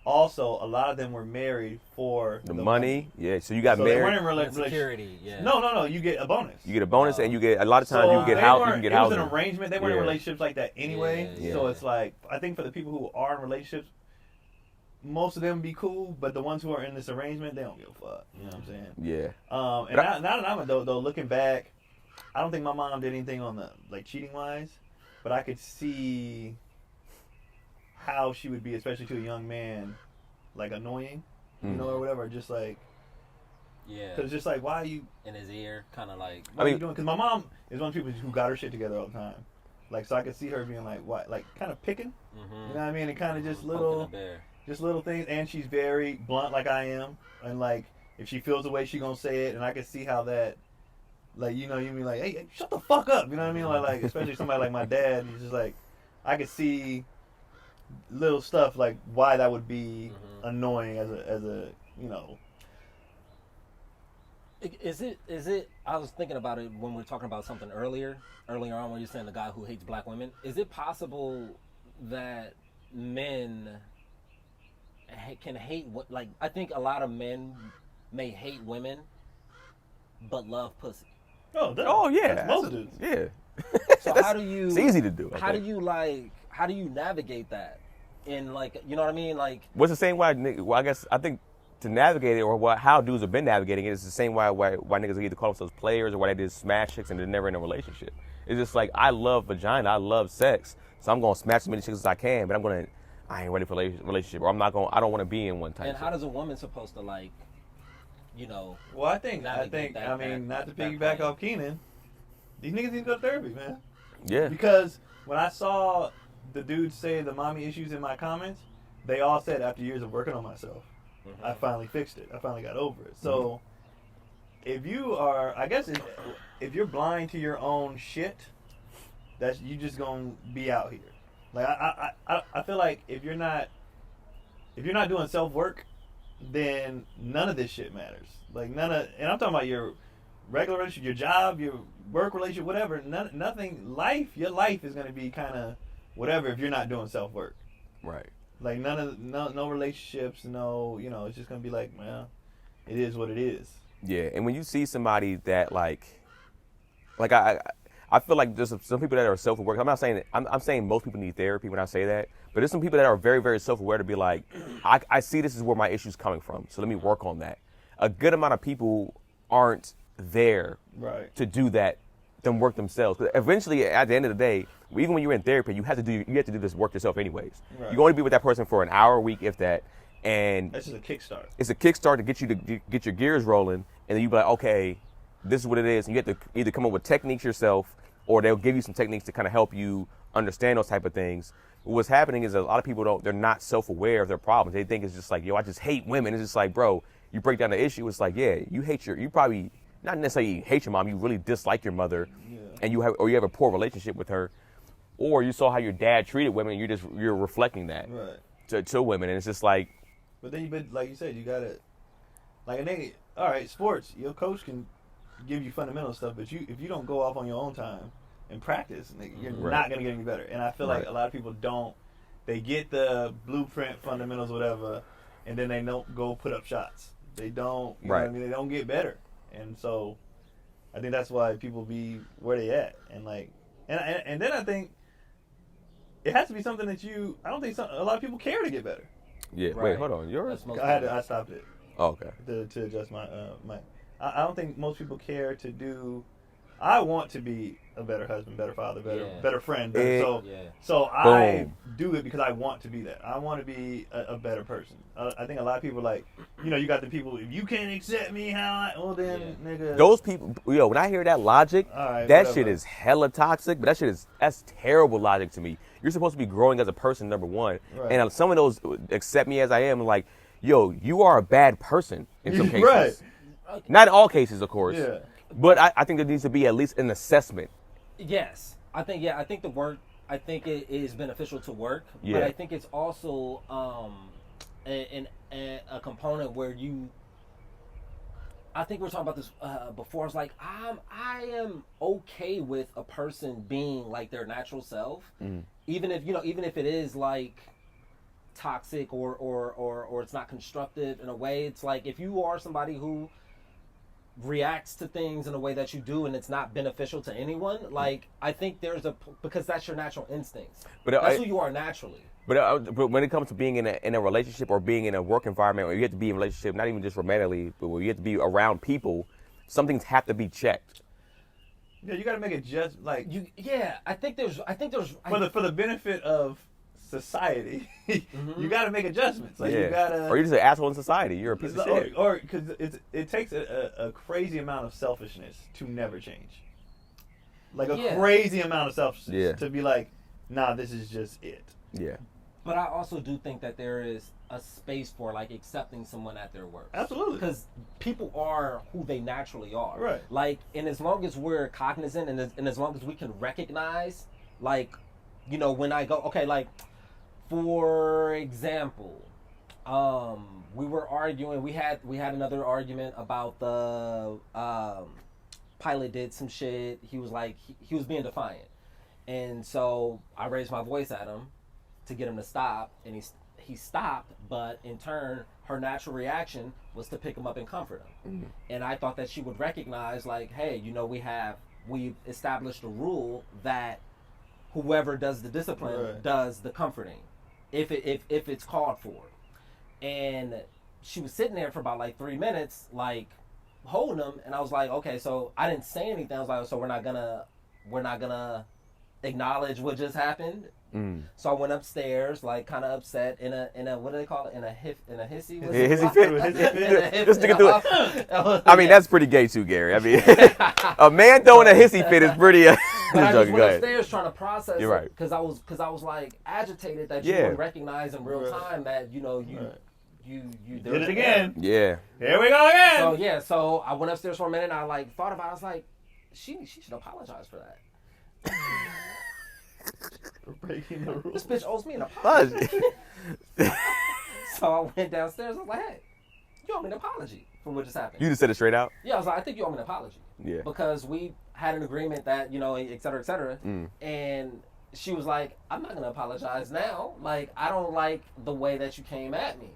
Also, a lot of them were married for the money. Yeah, so you got married. They weren't in security. Yeah. No. You get a bonus. You get a bonus, and you get a lot of times you get housing. You can get housing. It was an arrangement. They weren't in relationships like that anyway. Yeah. So it's like, I think for the people who are in relationships, most of them be cool, but the ones who are in this arrangement, they don't give a fuck. You know what I'm saying? Yeah. And now that I'm adult, though, looking back, I don't think my mom did anything on the like cheating wise, but I could see how she would be, especially to a young man, like annoying, you know, or whatever. Just like, because just like, why are you in his ear, kind of like, what are you doing? Because my mom is one of the people who got her shit together all the time. Like, so I could see her being like, what, like kind of picking, you know what I mean? And kind of just little things. And she's very blunt, like I am, and like if she feels the way, she gonna say it. And I could see how that. Like, you know, you mean like, hey, shut the fuck up. You know what I mean? Like especially somebody like my dad. He's just like, I could see little stuff like why that would be annoying as a you know. Is it? I was thinking about it when we were talking about something earlier on when you're saying the guy who hates black women. Is it possible that men can hate what? Like, I think a lot of men may hate women, but love pussy. Oh yeah, that's most dudes. Yeah. So how do you? It's easy to do. How do you navigate that? In like, you know what I mean? Like, what's the same way? Well, I think to navigate it, or how dudes have been navigating it, is the same way why niggas either call themselves players or why they just smash chicks and they're never in a relationship. It's just like, I love vagina, I love sex, so I'm gonna smash as many chicks as I can, but I ain't ready for a relationship, or I don't want to be in one type. And how does a woman supposed to like? You know. Well, I think, not to piggyback off Keenan, these niggas need to go to therapy, man. Yeah. Because when I saw the dudes say the mommy issues in my comments, they all said after years of working on myself, I finally fixed it. I finally got over it. So if you are, I guess if you're blind to your own shit, that's you just gonna be out here. Like I feel like if you're not doing self work, then none of this shit matters. Like and I'm talking about your regular relationship, your job, your work relationship, whatever. Nothing. Your life is gonna be kind of whatever if you're not doing self work. Right. Like no relationships, no, it's just gonna be like, well, it is what it is. Yeah, and when you see somebody that like I feel like there's some people that are self-aware. I'm not saying I'm saying most people need therapy when I say that, but there's some people that are very, very self-aware to be like, I see this is where my issue's coming from, so let me work on that. A good amount of people aren't there to do that, them work themselves. Because eventually, at the end of the day, even when you're in therapy, you have to do this work yourself anyways. Right. You only be with that person for an hour a week, if that. And that's just a kickstart. It's a kickstart to get you to get your gears rolling, and then you be like, okay, this is what it is. And you have to either come up with techniques yourself, or they'll give you some techniques to kind of help you understand those type of things. But what's happening is a lot of people they're not self-aware of their problems. They think it's just like, yo, I just hate women. It's just like, bro, you break down the issue. It's like, yeah, you probably not necessarily hate your mom. You really dislike your mother, and you have a poor relationship with her, or you saw how your dad treated women. And you're reflecting that to women, and it's just like. But then like you said, you gotta all right, sports. Your coach can give you fundamental stuff, but if you don't go off on your own time and practice, you're not gonna get any better. And I feel like a lot of people don't. They get the blueprint, fundamentals, whatever, and then they don't go put up shots. They don't. You know what I mean? They don't get better, and so I think that's why people be where they at. And then I think it has to be something that I don't think a lot of people care to get better. Yeah. Right. Wait, hold on. Yours? I stopped it. Oh, okay. To adjust my mic. I don't think most people care to do. I want to be a better husband, better father, better friend. So I do it because I want to be that. I want to be a better person. I think a lot of people you got the people. If you can't accept me, nigga. Those people, when I hear that logic, that shit is hella toxic. But that's terrible logic to me. You're supposed to be growing as a person, number one. Right. And some of those accept me as I am. Like, yo, you are a bad person in some cases. Right. Not in all cases, of course. Yeah. But I think there needs to be at least an assessment. Yes. I think the work, I think it is beneficial to work. Yeah. But I think it's also a component where I think we were talking about this before. I was like, I am okay with a person being like their natural self. Mm. Even if it is like toxic or it's not constructive in a way. It's like if you are somebody who reacts to things in a way that you do and it's not beneficial to anyone, like I think because that's your natural instincts. But that's who you are naturally. But when it comes to being in a relationship or being in a work environment where you have to be in a relationship, not even just romantically, but where you have to be around people, some things have to be checked. Yeah, you got to make it just like you. Yeah, I think there's for the benefit of society, you got to make adjustments. Like you gotta, or you're just an asshole in society. You're a piece of shit. Or because it takes a crazy amount of selfishness to never change. Like a crazy amount of selfishness to be like, nah, this is just it. Yeah. But I also do think that there is a space for like accepting someone at their worst. Absolutely. Because people are who they naturally are. Right. Like, and as long as we're cognizant and as long as we can recognize, like, when I go, okay, like, for example, we were arguing. We had another argument about the pilot did some shit. He was like, he was being defiant, and so I raised my voice at him to get him to stop, and he stopped. But in turn, her natural reaction was to pick him up and comfort him. Mm-hmm. And I thought that she would recognize, like, hey, we've established a rule that whoever does the discipline does the comforting, if it's called for. And she was sitting there for about like 3 minutes, like holding him, and I was like, okay, so I didn't say anything. I was like, so we're not gonna acknowledge what just happened. Mm. So I went upstairs, like kind of upset, in a what do they call it? In a hissy. Hissy fit. Just to get through it. I mean, that's pretty gay too, Gary. I mean, a man throwing a hissy fit is pretty. But I just went upstairs trying to process You're it because I was like agitated that you wouldn't recognize in real time that you Did it again. Yeah. Here we go again. So yeah, so I went upstairs for a minute and I like thought about it. I was like, she should apologize for that. We're breaking the rules. This bitch owes me an apology. So I went downstairs. I was like, hey, you owe me an apology for what just happened. You just said it straight out? Yeah, I was like, I think you owe me an apology. Yeah. Because we had an agreement that, you know, et cetera, et cetera. And she was like, I'm not going to apologize now. Like, I don't like the way that you came at me.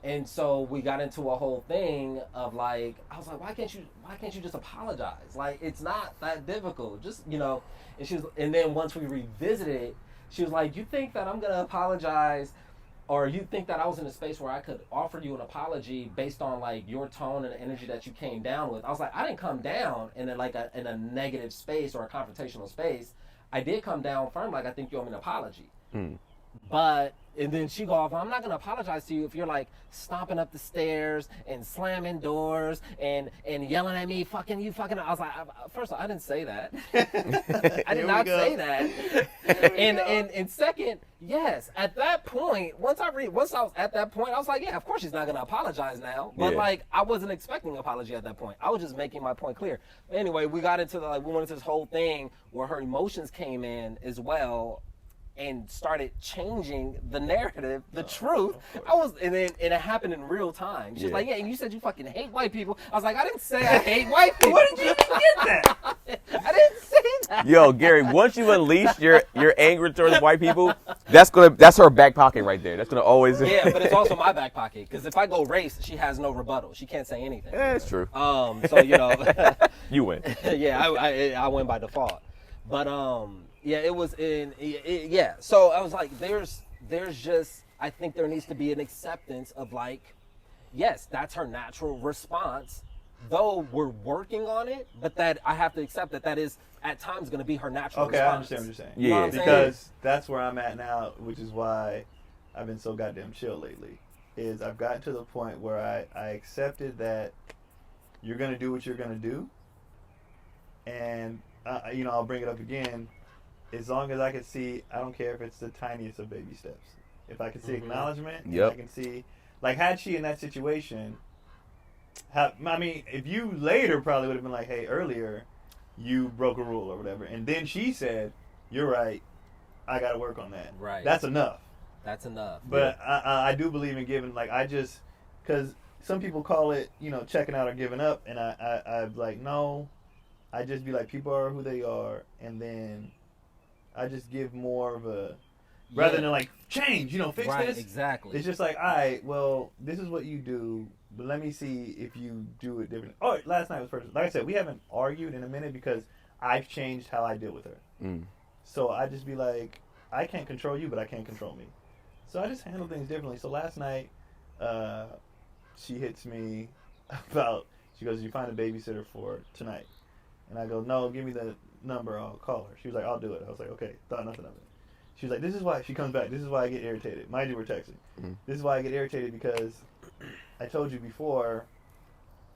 And so we got into a whole thing of like, I was like, why can't you just apologize? Like, it's not that difficult. Just, you know, and then once we revisited it, she was like, you think that I'm going to apologize, or you think that I was in a space where I could offer you an apology based on like your tone and the energy that you came down with? I was like, I didn't come down in a negative space or a confrontational space. I did come down firm, like, I think you owe me an apology. But, and then she go off, I'm not going to apologize to you if you're like stomping up the stairs and slamming doors and yelling at me, fucking you fucking. I was like, first of all, I didn't say that. I did not say that. And second, yes, at that point, once I was at that point, I was like, yeah, of course she's not going to apologize now. But like, I wasn't expecting an apology at that point. I was just making my point clear. Anyway, we got into we went into this whole thing where her emotions came in as well, and started changing the narrative, the truth. And it happened in real time. She's like, yeah, and you said you fucking hate white people. I was like, I didn't say I hate white people. Where did you even get that? I didn't say that. Yo, Gary, once you unleash your anger towards white people, that's her back pocket right there. That's gonna always. Yeah, but it's also my back pocket, because if I go race, she has no rebuttal. She can't say anything. Yeah, it's true. So you know, You win. yeah, I win by default. But yeah, it was yeah. So I was like, there's just, I think there needs to be an acceptance of like, yes, that's her natural response, though we're working on it, but that I have to accept that is at times going to be her natural response. I understand what you're saying. You know what I'm Because that's where I'm at now, which is why I've been so goddamn chill lately, is I've gotten to the point where I accepted that you're going to do what you're going to do, and you know, I'll bring it up again. As long as I can see, I don't care if it's the tiniest of baby steps. If I can see acknowledgement, I can see, like, had she in that situation, I mean, if you later probably would have been like, hey, earlier, you broke a rule or whatever, and then she said, you're right, I got to work on that. Right. That's enough. That's enough. But I do believe in giving, like, because some people call it, you know, checking out or giving up, and I'm like, no, I just be like, people are who they are, and then I just give more of a, rather than like, change, you know, fix this. Exactly. It's just like, all right, well, this is what you do, but let me see if you do it different. Oh, last night was first. Like I said, we haven't argued in a minute because I've changed how I deal with her. So I just be like, I can't control you, but I can't control me. So I just handle things differently. So last night, she hits me about, she goes, you find a babysitter for tonight? And I go, no, give me the number, I'll call her. She was like, I'll do it. I was like, okay, thought nothing of it. She was like, this is why, she comes back, this is why I get irritated. Mind you, we're texting. This is why I get irritated because I told you before,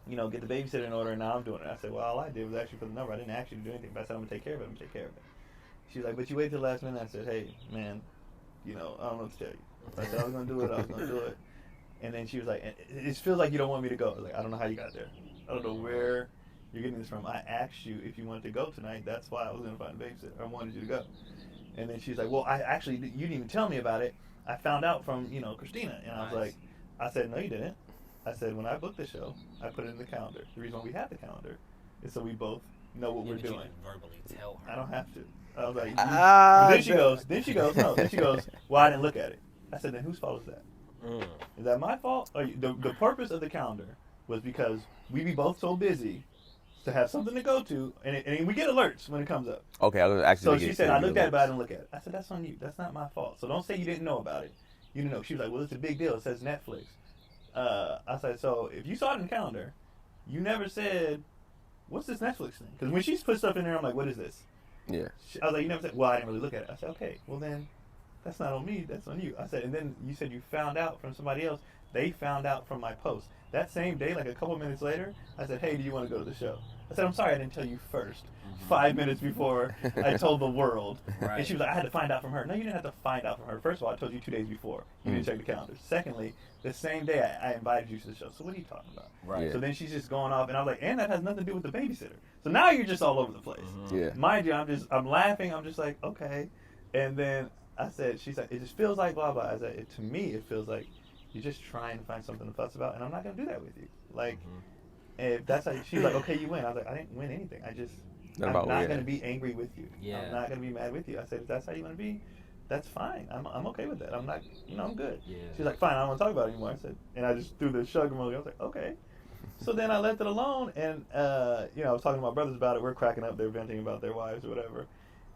you know, get the babysitter in order, and now I'm doing it. I said, well, all I did was actually put the number. I didn't actually do anything, but I said, I'm going to take care of it. I'm going to take care of it. She was like, but you wait till the last minute. I said, hey, man, you know, I don't know what to tell you. I said, I was going to do it. I was going to do it. And then she was like, it feels like you don't want me to go. I was like, I don't know how you got there. I don't know where you're getting this from. I asked you if you wanted to go tonight. That's why I was going to find a babysitter. I wanted you to go. And then she's like, well, you didn't even tell me about it. I found out from, you know, Christina. And I was like, I said, no, you didn't. I said, when I booked the show, I put it in the calendar. The reason why we have the calendar is so we both know what we're doing. Verbally tell her. I don't have to. I was like, then she goes, well, I didn't look at it. I said, then whose fault is that? Is that my fault? Or the purpose of the calendar was because we be both so busy to have something to go to, and we get alerts when it comes up. Okay, I was actually. So she said, I looked at it, but I didn't look at it. I said, that's on you. That's not my fault. So don't say you didn't know about it. You didn't know. She was like, well, it's a big deal. It says Netflix. I said, so if you saw it in the calendar, you never said, what's this Netflix thing? Because when she put stuff in there, I'm like, what is this? Yeah. I was like, you never said, well, I didn't really look at it. I said, okay, well then, that's not on me, that's on you. I said, and then you said you found out from somebody else. They found out from my post. That same day, like a couple minutes later, I said, hey, do you want to go to the show? I said, I'm sorry I didn't tell you first. 5 minutes before I told the world. Right. And she was like, I had to find out from her. No, you didn't have to find out from her. First of all, I told you 2 days before. You didn't check the calendar. Secondly, the same day I invited you to the show. So what are you talking about? Right. Yeah. So then she's just going off, and I was like, and that has nothing to do with the babysitter. So now you're just all over the place. Yeah. Mind you, I'm laughing. I'm just like, okay. And then I said, she's like, it just feels like blah, blah. I said, to me, it feels like you're just trying to find something to fuss about, and I'm not going to do that with you. Like, if that's how she's like, okay, you win. I was like, I didn't win anything. I'm not going to be angry with you. Yeah. I'm not going to be mad with you. I said, if that's how you want to be, that's fine. I'm okay with that. I'm not, I'm good. Yeah. She's like, fine, I don't want to talk about it anymore. I said, and I just threw the shrug emoji. I was like, okay. So then I left it alone, and, I was talking to my brothers about it. We're cracking up. They're venting about their wives or whatever.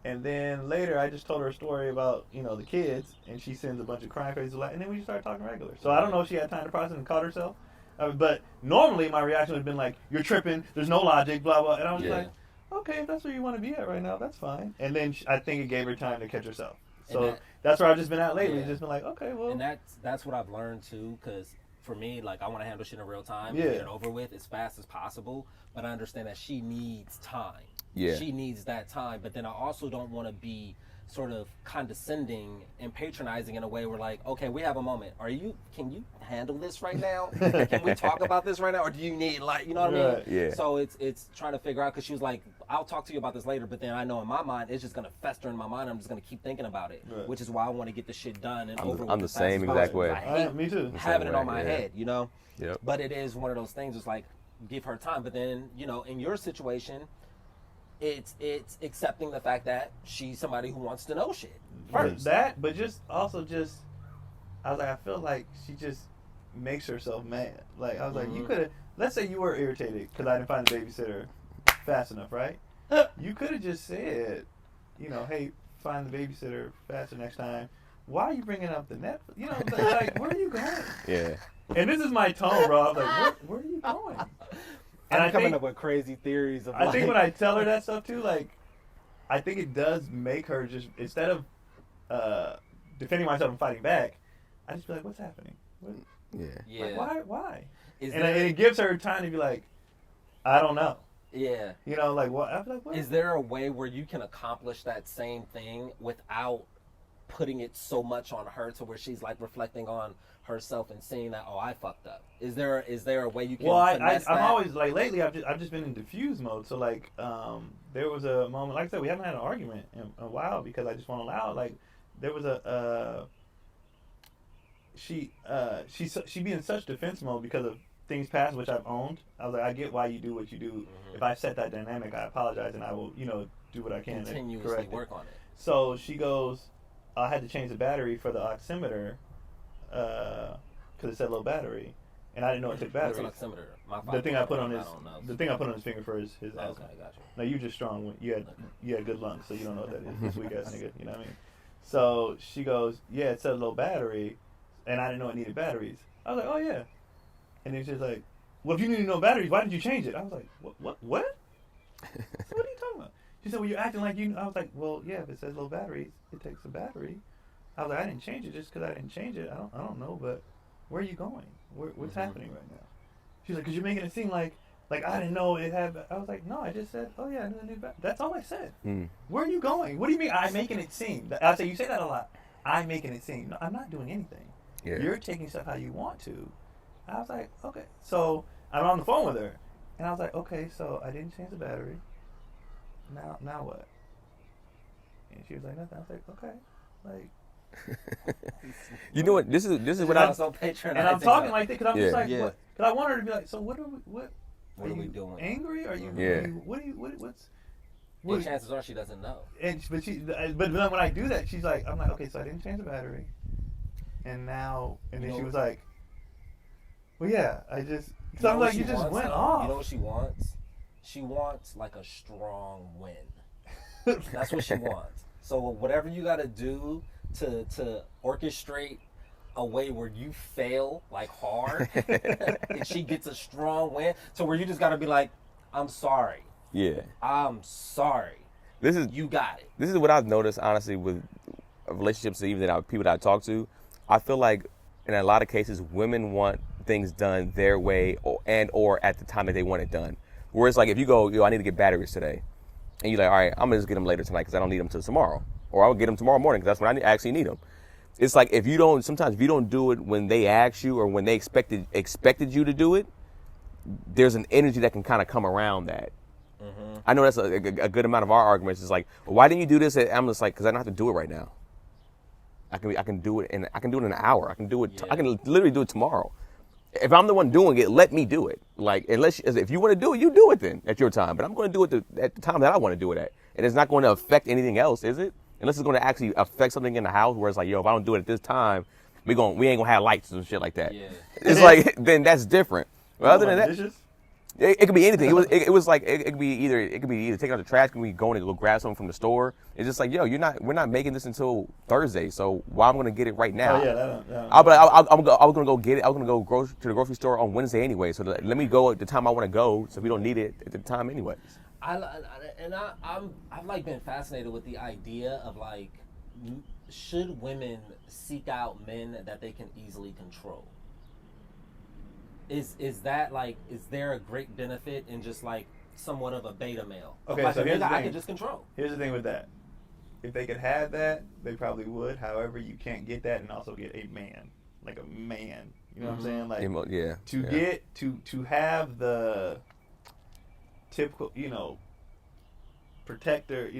And then later, I just told her a story about, the kids, and she sends a bunch of crying faces, and then we just started talking regular. So I don't know if she had time to process and caught herself. But normally, my reaction would have been like, you're tripping, there's no logic, blah, blah. And I was like, okay, if that's where you want to be at right now, that's fine. And then I think it gave her time to catch herself. So that's where I've just been at lately. Yeah. Just been like, okay, well. And that's what I've learned too, because for me, like, I want to handle shit in real time Yeah. and get it over with as fast as possible. But I understand that she needs time. Yeah. She needs that time. But then I also don't want to be sort of condescending and patronizing in a way where, like, okay, we have a moment. Can you handle this right now? Can we talk about this right now? Or do you need, like, you know what I mean? Right. Yeah. So it's trying to figure out, because she was like, I'll talk to you about this later, but then I know in my mind, it's just going to fester in my mind. I'm just going to keep thinking about it, Right. which is why I want to get this shit done and over with. I'm the as fast same as exact possible. way. I hate Me too. having Same it on way, my yeah. head, Yep. But it is one of those things. It's like, give her time. But then, in your situation, it's accepting the fact that she's somebody who wants to know shit first. That, but I was like, I feel like she just makes herself mad. Like, I was like, you could have, let's say you were irritated because I didn't find the babysitter fast enough, right? You could have just said, hey, find the babysitter faster next time. Why are you bringing up the Netflix? Like, where are you going? Yeah. And this is my tone, bro. I was like, where are you going? And I'm I coming think, up with crazy theories of I think like- when I tell her that stuff too, like, I think it does make her just, instead of defending myself and fighting back, I just be like, what's happening? Yeah. yeah. Like, why? Is And there, it gives her time to be like, I don't know. yeah. Like, what? I'm like, what? Is there a way where you can accomplish that same thing without putting it so much on her to where she's like reflecting on herself and seeing that, oh, I fucked up? Is there a way you can Well, finesse I'm that? always like lately. I've just been in diffuse mode. So like, there was a moment. Like I said, we haven't had an argument in a while because I just won't allow it. Like, there was she be in such defense mode because of things past, which I've owned. I was like, I get why you do what you do. If I set that dynamic, I apologize and I will, do what I can to Continuously correct it. work on it. So she goes, I had to change the battery for the oximeter because it said low battery, and I didn't know it took What's batteries. an oximeter? My The thing I put father- on his, don't know. the thing I put on his finger for his Okay, asthma. gotcha. Now you just strong. You had good lungs, so you don't know what that is. This weak ass nigga, you know what I mean? So she goes, yeah, it said low battery, and I didn't know it needed batteries. I was like, oh yeah, and then she's like, well, if you need no batteries, why did you change it? I was like, what? What are you talking about? She said, well, you're acting like you. I was like, well, yeah, if it says low batteries, it takes a battery. I was like, I didn't change it just because I didn't change it. I don't know, but where are you going? What's happening right now? She's like, because you're making it seem like I didn't know it had. I was like, no, I just said, oh yeah, I knew battery. That's all I said. Where are you going? What do you mean I'm making it seem? I say, you say that a lot. I'm making it seem. No, I'm not doing anything. Yeah. You're taking stuff how you want to. I was like, okay. So I'm on the phone with her, and I was like, okay, so I didn't change the battery. Now what? And she was like, nothing. I was like, okay, like. You know what? This is what I. so patronizing. And I'm talking like this because I'm just like, Yeah. what? Because I want her to be like, so what are we? What What are we you doing? Angry? Are you? Yeah. Are you, what's? Well, chances are she doesn't know. But then when I do that, she's like, I'm like, okay, so I didn't change the battery, and then she was like, well, yeah, I just. So I'm what like, she you just wants, went though? off. You know what she wants? She wants like a strong win. That's what she wants. So whatever you got to do to orchestrate a way where you fail like hard, and she gets a strong win, to where you just got to be like, I'm sorry. Yeah. I'm sorry. This is You got it. this is what I've noticed honestly with relationships, even people that I talk to. I feel like in a lot of cases, women want things done their way or at the time that they want it done. Where it's like if you go, yo, I need to get batteries today, and you're like, all right, I'm gonna just get them later tonight because I don't need them till tomorrow, or I'll get them tomorrow morning because that's when I actually need them. It's like if you don't do it when they ask you or when they expected you to do it, there's an energy that can kind of come around that. I know that's a good amount of our arguments. It's like, well, why didn't you do this? And I'm just like, because I don't have to do it right now. I can do it in an hour. I can do it. I can literally do it tomorrow. If I'm the one doing it, let me do it. Like, if you want to do it, you do it then at your time. But I'm going to do it at the time that I want to do it at, and it's not going to affect anything else, is it? Unless it's going to actually affect something in the house, where it's like, yo, if I don't do it at this time, we ain't gonna have lights and shit like that. Yeah. It's like then that's different. But other than that, it could be anything. It was like it could be either taking out the trash, it could be going to go grab something from the store. It's just like, yo, we're not making this until Thursday, so why I'm gonna get it right now? I was gonna go get it. I was gonna go to the grocery store on Wednesday anyway. So let me go at the time I want to go, so we don't need it at the time anyways. I've like been fascinated with the idea of like, should women seek out men that they can easily control? Is that like, is there a great benefit in just like somewhat of a beta male? Okay, like so here's the thing. I can just control. Here's the thing with that. If they could have that, they probably would. However, you can't get that and also get a man, like a man. You know what I'm saying? Like to have the typical, protector,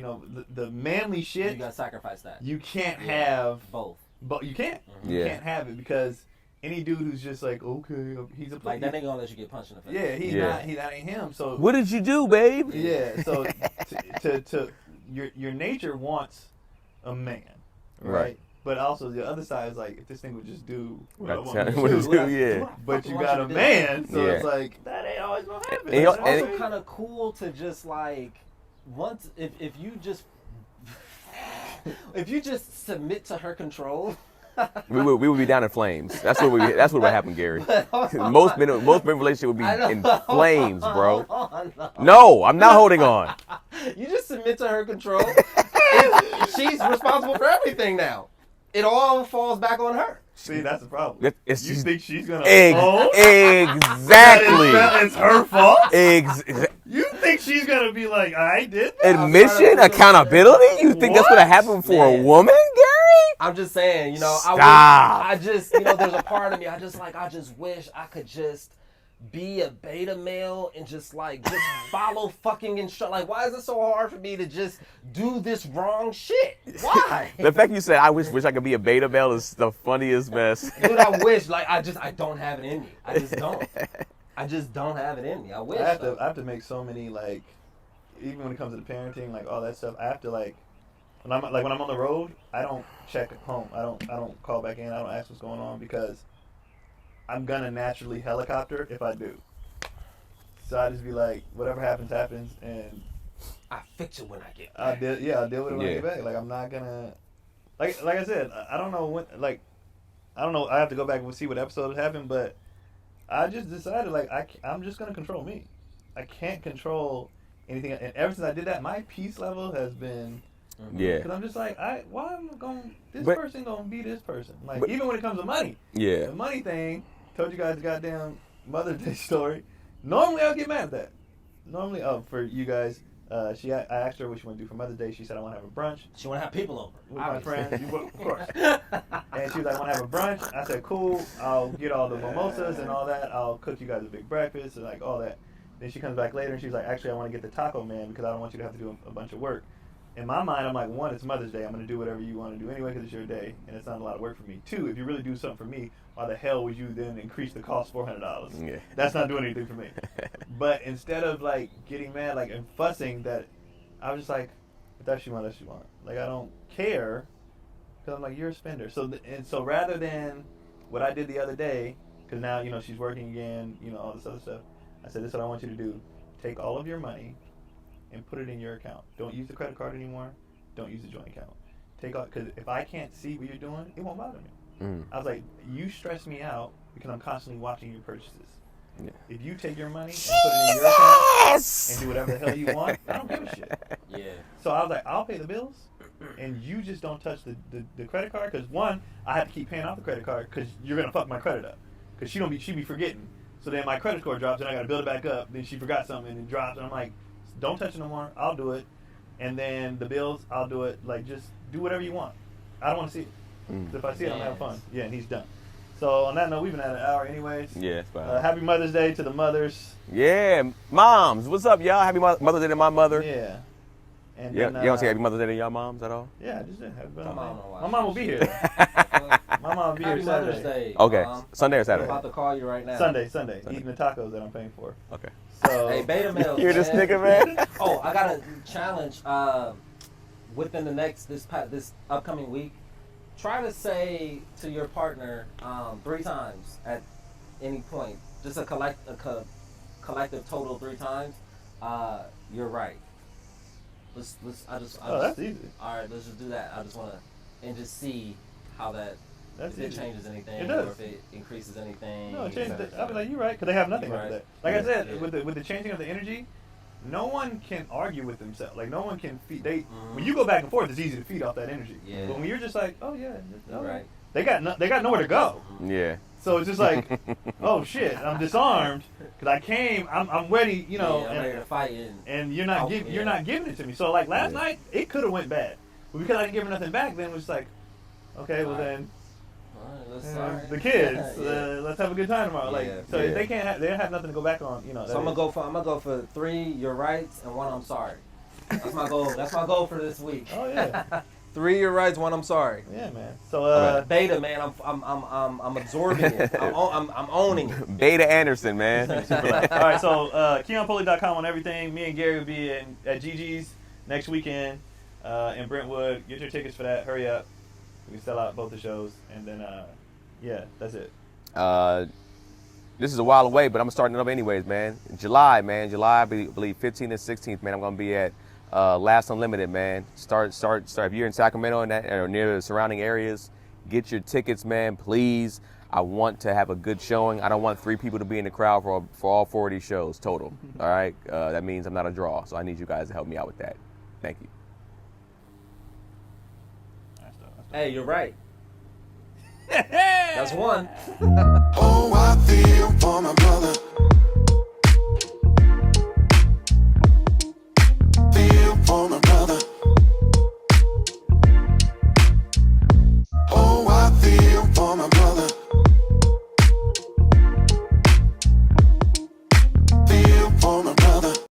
the manly shit. You gotta sacrifice that. You can't have both. But you can't. You can't have it because any dude who's just like, okay, he's a like that nigga gonna let you get punched in the face. Yeah, he's not. That ain't him. So what did you do, babe? Yeah. So to your nature wants a man, right? But also the other side is like, if this thing would just do what I want to do, but you got a man, so it's like that ain't always gonna happen. It's also kind of cool to just like once if you just submit to her control. we would be down in flames. That's what would happen, Gary. Most men relationship would be in flames, bro. No, I'm not holding on. You just submit to her control. She's responsible for everything now. It all falls back on her. See, that's the problem. You think she's gonna exactly? It's her fault. You think she's gonna be like, I did that? Admission, accountability? You think that's gonna happen for a woman, Gary? I'm just saying, Stop. I just, there's a part of me. I just wish I could just be a beta male and just follow fucking instructions. Like, why is it so hard for me to just do this wrong shit? Why? The fact you said I wish I could be a beta male is the funniest mess. Dude, I wish. Like, I don't have it in me. I just don't. I just don't have it in me. I wish. I have to make so many, like, even when it comes to the parenting, like all that stuff. I have to when I'm on the road, I don't check at home. I don't call back in. I don't ask what's going on because I'm gonna naturally helicopter if I do. So I just be like, whatever happens, and I fix it when I get back. I'll deal with it when I get back. Like I'm not gonna, like I said, I don't know when, I don't know. I have to go back and see what episode happened, but I just decided I'm just gonna control me. I can't control anything, and ever since I did that, my peace level has been. Yeah. Because I'm just like, why am I going? Person gonna be this person? Like even when it comes to money. Yeah. The money thing. Told you guys the goddamn Mother's Day story. Normally I'll get mad at that. Normally, for you guys, I asked her what she want to do for Mother's Day. She said I want to have a brunch. She want to have people over. With my friends, of course. And she was like, I want to have a brunch. I said, cool. I'll get all the mimosas and all that. I'll cook you guys a big breakfast and like all that. Then she comes back later and she's like, actually, I want to get the taco man because I don't want you to have to do a bunch of work. In my mind, I'm like, one, it's Mother's Day. I'm going to do whatever you want to do anyway because it's your day, and it's not a lot of work for me. Two, if you really do something for me, why the hell would you then increase the cost $400? Yeah. That's not doing anything for me. But instead of, getting mad, and fussing, that I was just like, if that's what you want, that's what you want. Like, I don't care because I'm like, you're a spender. So rather than what I did the other day, because now, she's working again, all this other stuff, I said, this is what I want you to do. Take all of your money and put it in your account. Don't use the credit card anymore. Don't use the joint account. Because if I can't see what you're doing, it won't bother me. I was like, you stress me out because I'm constantly watching your purchases. Yeah. If you take your money and put it in your account and do whatever the hell you want, I don't give a shit. Yeah. So I was like, I'll pay the bills, and you just don't touch the credit card because one, I have to keep paying off the credit card because you're gonna fuck my credit up because she be forgetting. So then my credit score drops, and I got to build it back up. Then she forgot something, and it drops, and I'm like, don't touch it no more. I'll do it. And then the bills, I'll do it. Like, just do whatever you want. I don't want to see it. 'Cause if I see it, I'm having fun. Yeah, and he's done. So on that note, we've been at an hour anyways. Yeah, it's fine. Happy Mother's Day to the mothers. Yeah, moms, what's up, y'all? Happy Mother's Day to my mother. Yeah. And Yeah, then, you don't say Happy Mother's Day to y'all moms at all? Yeah, I just did. Happy Mother's My mom Day. don't watch My mom will be here. My mom will be here Happy Mother's Saturday. Day. Okay, Mom. Sunday or I'm Saturday? about to call you right now. Sunday. Eating the tacos that I'm paying for. Okay. So Hey, beta males. Hear this man. nigga, man? Oh, I got a challenge. Within the next this upcoming week, try to say to your partner 3 times at any point, just a collective total 3 times. You're right. Let's. that's easy. All right, let's just do that. I just want to and just see how that. That's if it easy. changes anything, It does. or if it increases anything. No, it et changed cetera, it. et I'll be cetera. like, you're right, because they have nothing You're after right. that. Like I said, Yeah. with the changing of the energy, no one can argue with themselves. Like no one can feed. Mhm. When you go back and forth, it's easy to feed off that energy. Yeah. But when you're just like, oh yeah, You're right. they got nowhere to go. Yeah. So it's just like, oh shit, I'm disarmed because I came. I'm ready. You know, Yeah, I'm ready to fight. and you're not Yeah. you're not giving it to me. So like last Yeah. night, it could have went bad, but because I didn't give her nothing back, then it was like, okay, well Alright. then. All right, all right. The kids, Yeah. let's have a good time tomorrow. Like, Yeah. so Yeah. they can't, they don't have nothing to go back on. You know. So I'm gonna go for 3. You're right, and 1. I'm sorry. That's my goal. That's my goal for this week. Oh yeah, 3 you're right, 1 I'm sorry. yeah, man. So Beta man, I'm absorbing it. I'm owning it. Beta Anderson, man. all right. So KeonPoli.com on everything. Me and Gary will be at Gigi's next weekend in Brentwood. Get your tickets for that. Hurry up. We can sell out both the shows, and then yeah, that's it. This is a while away, but I'm starting it up anyways, man. July, I believe 15th and 16th, man. I'm gonna be at Last Unlimited, man. Start. If you're in Sacramento and that or near the surrounding areas, get your tickets, man, please. I want to have a good showing. I don't want 3 people to be in the crowd for all 4 of these shows total. All right, that means I'm not a draw, so I need you guys to help me out with that. Thank you. Hey, you're right. That's 1. Oh, I feel for my brother.